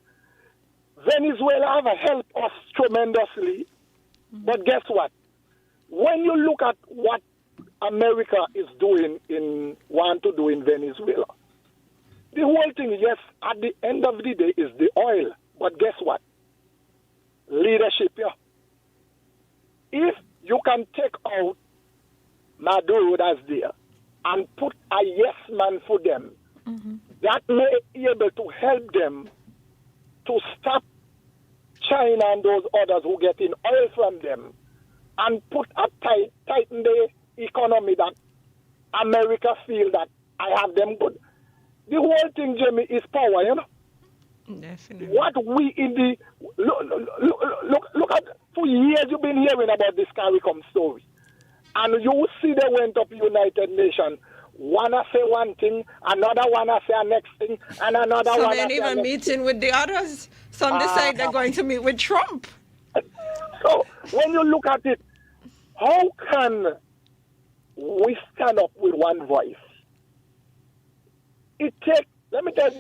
S13: Venezuela have helped us tremendously. But guess what? When you look at what America is want to do in Venezuela, the whole thing, yes, at the end of the day is the oil. But guess what? Leadership, yeah. If you can take out Maduro that's there and put a yes man for them, that may be able to help them to stop China and those others who get in oil from them and tighten the economy that America feel that I have them good. The whole thing, Jamie, is power, you know.
S1: Definitely.
S13: What we in the look at, for years you've been hearing about this CARICOM story, and you see they went up United Nations. One say one thing, another one say a next thing, and another
S1: Some
S13: one.
S1: ain't even meeting with the others. Some decide they're going to meet with Trump.
S13: So when you look at it, how can we stand up with one voice? It takes. Let me tell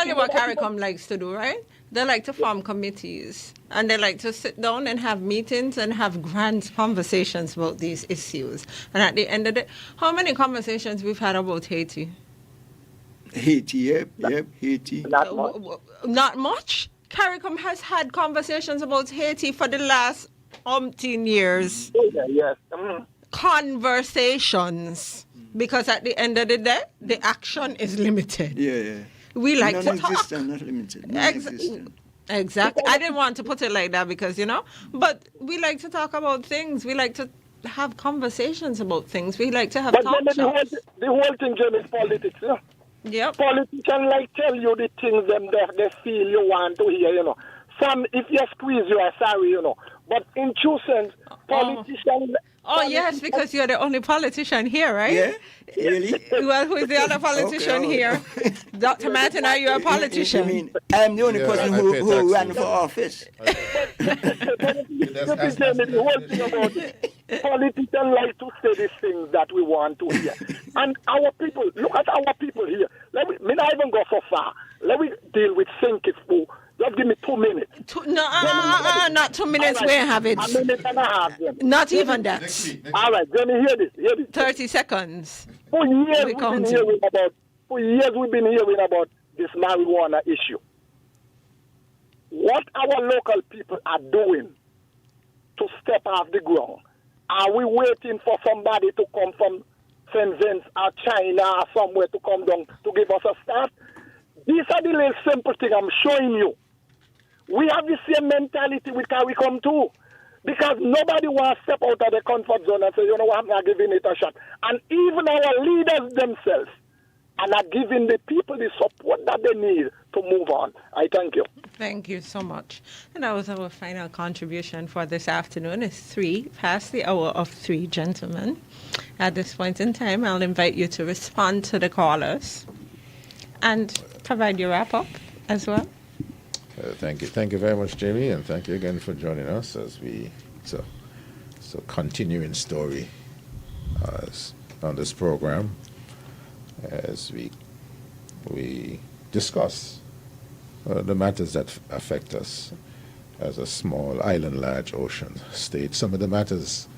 S13: you
S1: what CARICOM likes to do, right? They like to form committees, and they like to sit down and have meetings and have grand conversations about these issues. And at the end of the, how many conversations we've had about Haiti?
S9: Haiti, yep, Haiti.
S1: Not much. CARICOM has had conversations about Haiti for the last umpteen years.
S13: Yes.
S1: Conversations. Because at the end of the day, the action is limited.
S9: Yeah.
S1: We like to talk.
S9: Non-existent, not limited. Non-existent.
S1: Exactly. I didn't want to put it like that because, but we like to talk about things. We like to have conversations about things. We like to have talk shows.
S13: The whole thing, Jim, is politics, you know?
S1: Yep.
S13: Politicians tell you the things them they feel you want to hear, Some, if you squeeze, you are sorry, But in true sense, politicians...
S1: Oh, yes, because you're the only politician here, right?
S9: Yeah, really?
S1: Well, who is the other politician here? Dr. Martin, are you a politician?
S9: I mean, I'm the only person who ran for office.
S13: Politicians like to say these things that we want to hear. And our people, look at our people here. Me not even go so far. Let me deal with Sinkis. Just give me 2 minutes.
S1: Not 2 minutes.
S13: Right.
S1: We have it.
S13: A minute and a half. Then.
S1: Not even that.
S13: All right, let me hear this.
S1: 30 seconds.
S13: For years we've been hearing about this marijuana issue. What our local people are doing to step off the ground? Are we waiting for somebody to come from St. Vincent or China or somewhere to come down to give us a start? These are the little simple things I'm showing you. We have the same mentality with CARICOM too. Because nobody wants to step out of the comfort zone and say, you know what, I'm not giving it a shot. And even our leaders themselves are not giving the people the support that they need to move on. I thank you.
S1: Thank you so much. And that was our final contribution for this afternoon. It's past the hour of 3, gentlemen. At this point in time, I'll invite you to respond to the callers and provide your wrap-up as well.
S10: Thank you very much, Jamie, and thank you again for joining us as it's a continuing story on this program as we discuss the matters that affect us as a small island, large ocean state. Some of the matters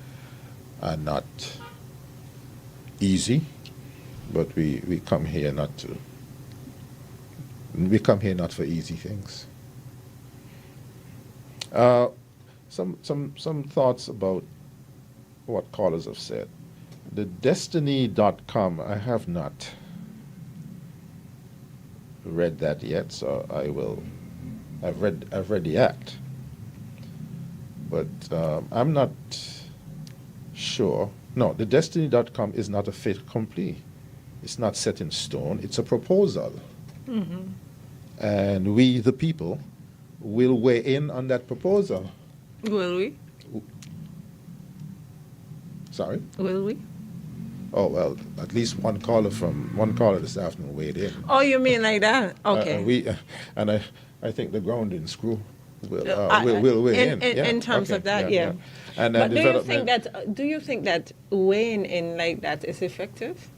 S10: are not easy, but we come here not for easy things. Some thoughts about what callers have said. The Destiny.com, I have not read that yet, so I will. I've read the act, But I'm not sure. No, the Destiny.com is not a fait accompli. It's not set in stone. It's a proposal.
S1: Mm-hmm.
S10: And we, the people, will weigh in on that proposal.
S1: Will we?
S10: Sorry?
S1: Will we?
S10: Oh, well, at least one caller this afternoon weighed in.
S1: Oh, you mean like that? Okay.
S10: I think the grounding screw will weigh in.
S1: In terms of that, yeah.
S10: And
S1: but do you think that weighing in like that is effective?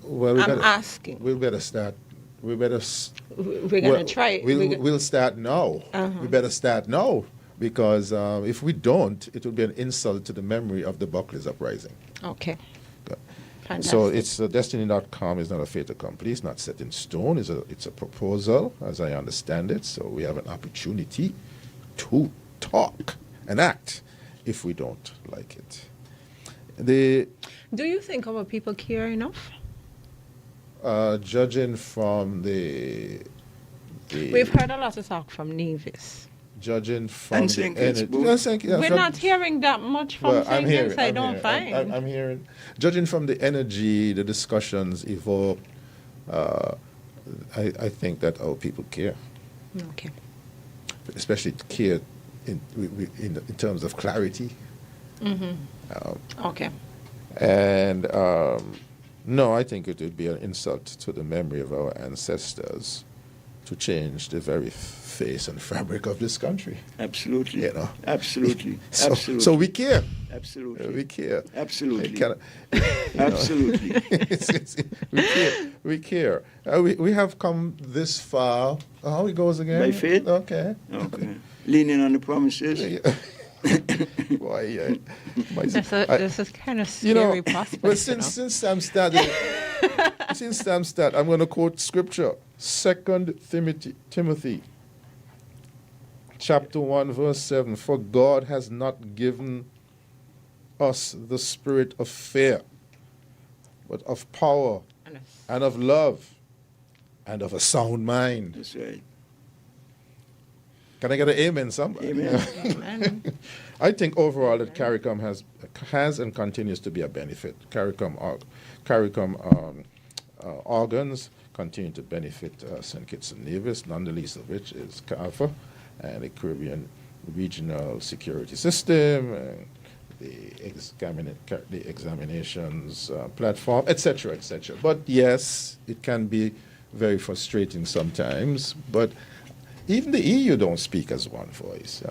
S10: Well,
S1: I'm asking.
S10: We better start. We're going
S1: to try it.
S10: We'll start now. We better start now, because if we don't, it will be an insult to the memory of the Buckley's uprising.
S1: Okay. Fantastic.
S10: So it's Destiny.com is not a fait accompli. It's not set in stone. It's a proposal, as I understand it. So we have an opportunity to talk and act if we don't like it.
S1: Do you think our people care enough?
S10: Judging from
S1: we've heard a lot of talk from Nevis.
S10: Judging from
S1: we're not hearing that much from St. Kitts, I don't find.
S10: I'm hearing, judging from the energy, the discussions evoke, I think that our people care.
S1: Okay.
S10: Especially care in terms of clarity.
S1: Mm-hmm. Okay.
S10: And no, I think it would be an insult to the memory of our ancestors to change the very face and fabric of this country.
S9: Absolutely.
S10: You know?
S9: Absolutely.
S10: So we care.
S9: Absolutely.
S10: We care.
S9: Absolutely.
S10: Absolutely. We care. We have come this far. How it goes again?
S9: By faith.
S10: Okay.
S9: Leaning on the promises.
S10: Boy,
S1: this is kind of scary prospect.
S10: Well, since Sam started, I'm going to quote scripture, 2 Timothy, chapter 1, verse 7. For God has not given us the spirit of fear, but of power and of love and of a sound mind.
S9: That's right.
S10: Can I get an amen, somebody?
S1: Amen.
S10: I think overall that CARICOM has and continues to be a benefit. CARICOM organs continue to benefit St. Kitts and Nevis, none the least of which is CARFA and the Caribbean Regional Security System, and the examinations platform, etc., etc. But yes, it can be very frustrating sometimes, but even the EU don't speak as one voice.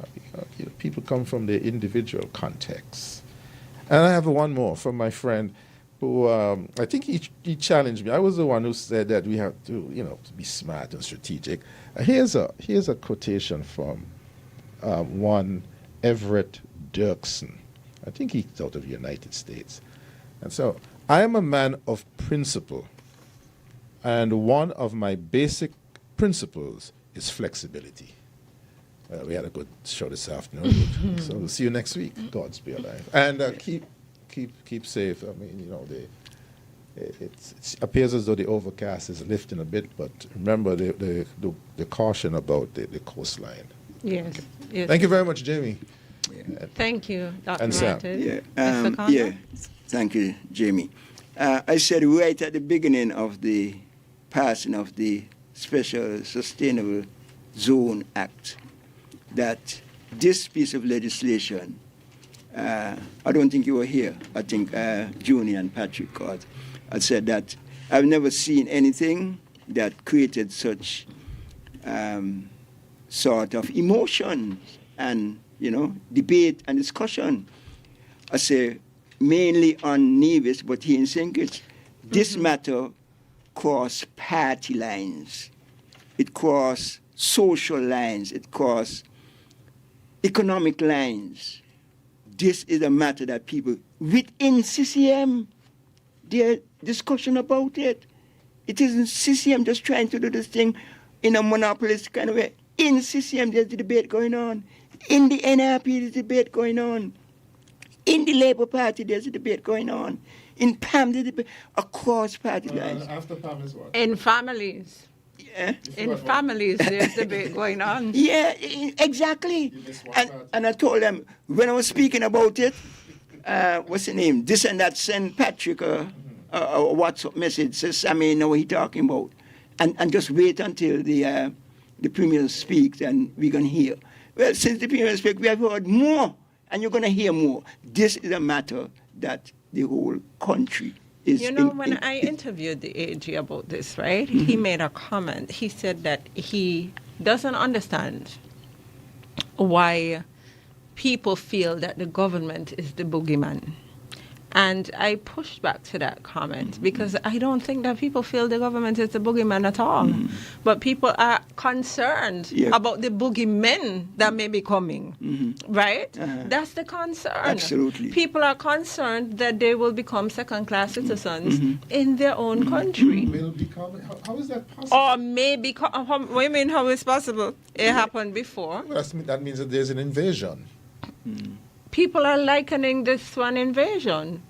S10: People come from their individual contexts. And I have one more from my friend who, I think he challenged me. I was the one who said that we have to be smart and strategic. Here's a quotation from one Everett Dirksen. I think he's out of the United States. And so, I am a man of principle, and one of my basic principles is flexibility. We had a good show this afternoon, so we'll see you next week. God's be alive, and keep safe. I mean, it appears as though the overcast is lifting a bit, but remember the caution about the coastline.
S1: Yes. Yes.
S10: Thank you very much, Jamie.
S1: Thank you, Dr.
S10: And Sam.
S9: Thank you, Jamie. I said right at the beginning of the passing of the Special Sustainable Zone Act that this piece of legislation, I don't think you were here, I think Juni and Patrick Cott had said that I've never seen anything that created such sort of emotion and, debate and discussion. I say mainly on Nevis, but here in St. Kitts, this matter cross party lines, it cross social lines, it cross economic lines. This is a matter that people within CCM, their discussion about it. It isn't CCM just trying to do this thing in a monopolist kind of way. In CCM, there's the debate going on. In the NRP, there's a debate going on. In the Labour Party, there's a debate going on. In PAM, there's a debate across party lines.
S10: After PAM is what?
S1: In families. In families, there's debate going on.
S9: Yeah, exactly. And I told them, when I was speaking about it, what's the name? This and that, send Patrick a WhatsApp message, says, I mean, know what he's talking about. And just wait until the Premier speaks and we're going to hear. Well, since the Premier speaks, we have heard more, and you're going to hear more. This is a matter that the whole country is...
S1: when I interviewed the AG about this, right, he made a comment. He said that he doesn't understand why people feel that the government is the boogeyman. And I pushed back to that comment because I don't think that people feel the government is the boogeyman at all. But people are concerned about the boogeymen that may be coming, right? That's the concern.
S9: Absolutely.
S1: People are concerned that they will become second-class citizens in their own country.
S10: Will become, how is that possible?
S1: Or maybe, what do you mean how is possible? It happened before.
S10: Well, that means that there's an invasion.
S1: People are likening this to an invasion.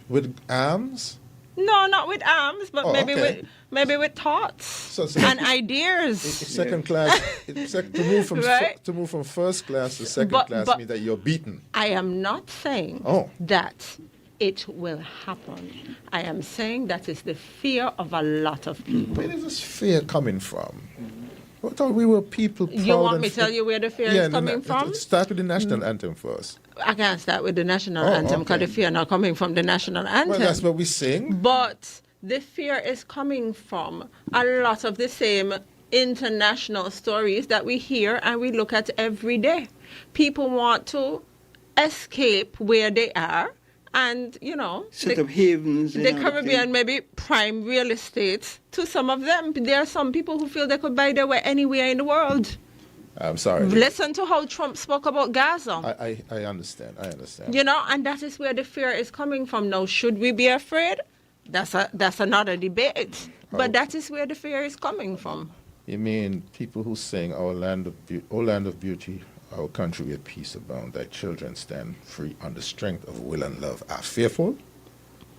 S10: With arms?
S1: No, not with arms, but maybe with thoughts
S10: So
S1: and ideas.
S10: Second class, to move from first class to second class means that you're beaten.
S1: I am not saying that it will happen. I am saying that is the fear of a lot of people.
S10: Where is this fear coming from? I thought we were people proud.
S1: You want me to tell you where the fear is coming from?
S10: Start with the national anthem first.
S1: I can't start with the national anthem because the fear not coming from the national anthem.
S10: Well, that's what we sing.
S1: But the fear is coming from a lot of the same international stories that we hear and we look at every day. People want to escape where they are and,
S9: set up havens.
S1: The Caribbean maybe prime real estate to some of them. There are some people who feel they could buy their way anywhere in the world.
S10: I'm sorry.
S1: Listen to how Trump spoke about Gaza.
S10: I understand.
S1: And that is where the fear is coming from. Now, should we be afraid? That's another debate. But that is where the fear is coming from.
S10: You mean people who sing our land of beauty, our country where peace abound, thy children stand free on the strength of will and love are fearful?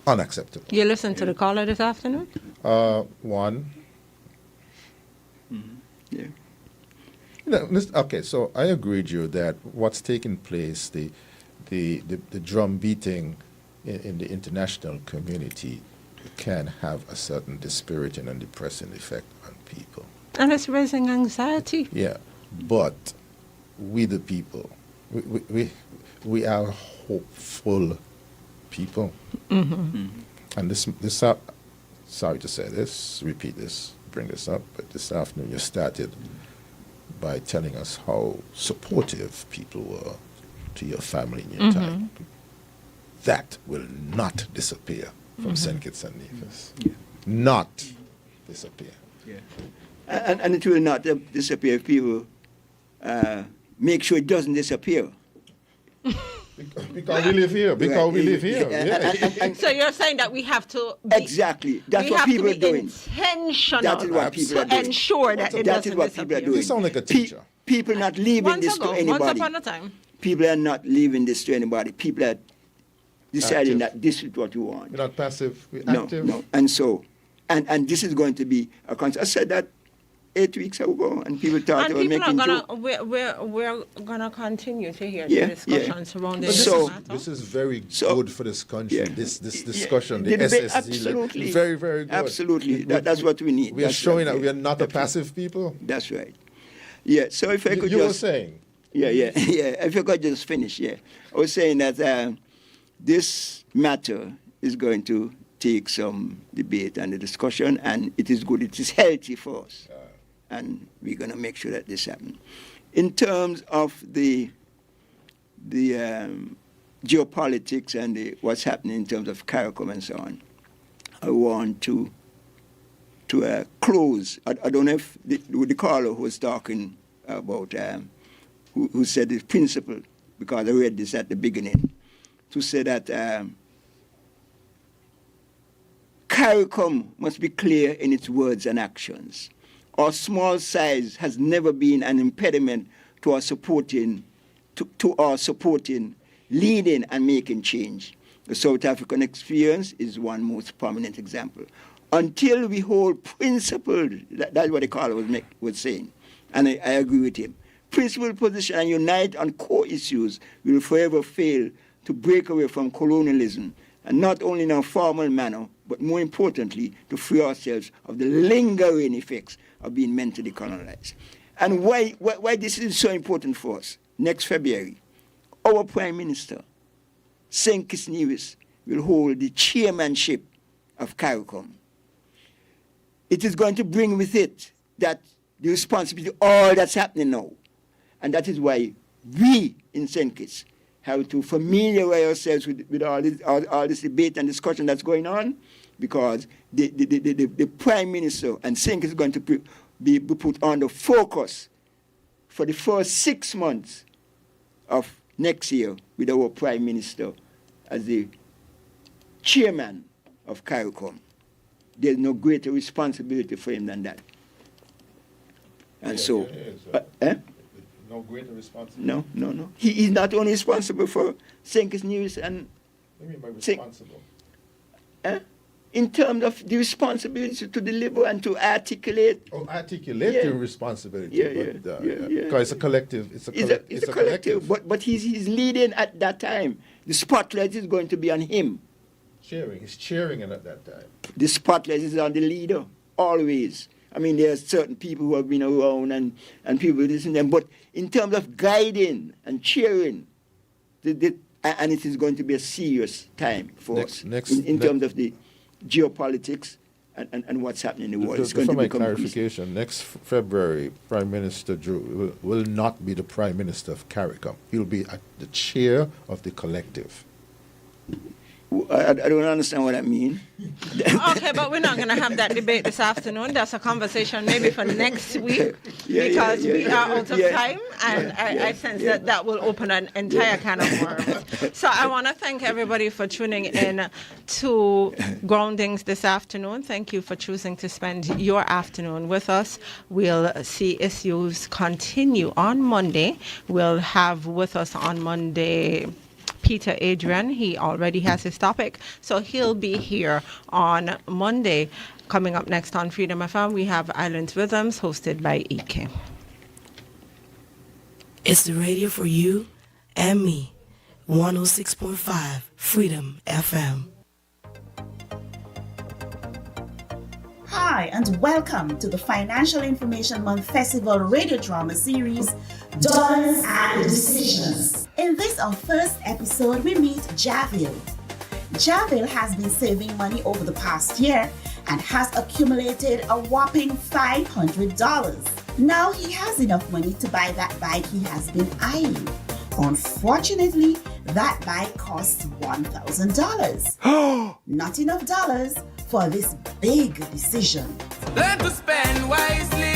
S10: Unacceptable.
S1: You listened to the caller this afternoon?
S10: One.
S9: Yeah.
S10: Okay, so I agree with you that what's taking place, the drum beating in the international community can have a certain dispiriting and depressing effect on people.
S1: And it's raising anxiety.
S10: Yeah, but we the people, we are hopeful people. And this sorry to say this, repeat this, bring this up, but this afternoon you started by telling us how supportive people were to your family in your time. That will not disappear from St. Kitts and Nevis. Not disappear.
S9: And it will not disappear if people make sure it doesn't disappear.
S10: Because we live here.
S1: So you're saying that we have to...
S9: Exactly. That's what people are doing.
S1: Intentional.
S9: That is what people are doing.
S1: Ensure that it doesn't disappear.
S10: You sound like a teacher.
S9: People are not leaving this to anybody.
S1: Once upon a time.
S9: People are not leaving this to anybody. People are deciding that this is what you want.
S10: We're not passive, we're active.
S9: No. And so, and this is going to be a concern. I said that 8 weeks ago, and people thought they were making jokes.
S1: We're gonna continue to hear the discussions around this matter.
S10: This is very good for this country. This discussion, the
S9: debate,
S10: SSG,
S9: absolutely,
S10: very, very good.
S9: Absolutely, that's what we need.
S10: We are showing that we are not a passive people.
S9: That's right. Yeah. So if I could
S10: you were saying.
S9: Yeah. If I could just finish. Yeah, I was saying that this matter is going to take some debate and a discussion, and it is good. It is healthy for us. And we're going to make sure that this happens. In terms of the geopolitics and what's happening in terms of CARICOM and so on, I want to close. I don't know if the caller who was talking about, who said the principle, because I read this at the beginning, to say that CARICOM must be clear in its words and actions. Our small size has never been an impediment to our supporting, leading and making change. The South African experience is one most prominent example. until we hold principled, that's what the caller was saying, and I agree with him. Principled position and unite on core issues will forever fail to break away from colonialism, and not only in a formal manner, but more importantly, to free ourselves of the lingering effects of being mentally colonized. And why this is so important for us? Next February, our Prime Minister, St. Kitts Nevis, will hold the chairmanship of CARICOM. It is going to bring with it that the responsibility of all that's happening now. And that is why we in St. Kitts have to familiarize ourselves with all this debate and discussion that's going on, because the Prime Minister and St. Kitts is going to be put on the focus for the first 6 months of next year with our Prime Minister as the chairman of CARICOM. There's no greater responsibility for him than that. And
S10: no greater responsibility?
S9: No. He is not only responsible for St. Kitts Nevis and...
S10: What do you mean by responsible?
S9: In terms of the responsibility to deliver and to articulate.
S10: Oh, articulate your responsibility. Because it's a collective. It's a collective.
S9: But he's leading at that time. The spotlight is going to be on him.
S10: He's cheering at that time.
S9: The spotlight is on the leader, always. I mean, there are certain people who have been around and people listen to them. But in terms of guiding and cheering, and it is going to be a serious time for us in terms of the geopolitics and what's happening in the world. It's going to become
S10: clarification. Next February, Prime Minister Drew will not be the Prime Minister of CARICOM. He'll be at the chair of the collective.
S9: I don't understand what that means.
S1: Okay, but we're not going to have that debate this afternoon. That's a conversation maybe for next week, because we are out of time, and I sense that will open an entire can of worms. So I want to thank everybody for tuning in to Groundings this afternoon. Thank you for choosing to spend your afternoon with us. We'll see issues continue on Monday. We'll have with us on Monday Peter Adrian. He already has his topic, so he'll be here on Monday. Coming up next on Freedom FM, we have Island Rhythms, hosted by EK.
S5: It's the radio for you and me. 106.5 Freedom FM.
S15: Hi, and welcome to the Financial Information Month Festival radio drama series, Dollars and Decisions. In this, our first episode, we meet Javil. Javil has been saving money over the past year and has accumulated a whopping $500. Now he has enough money to buy that bike he has been eyeing. Unfortunately, that bike costs $1,000. Not enough dollars for this big decision.
S16: Learn to spend wisely.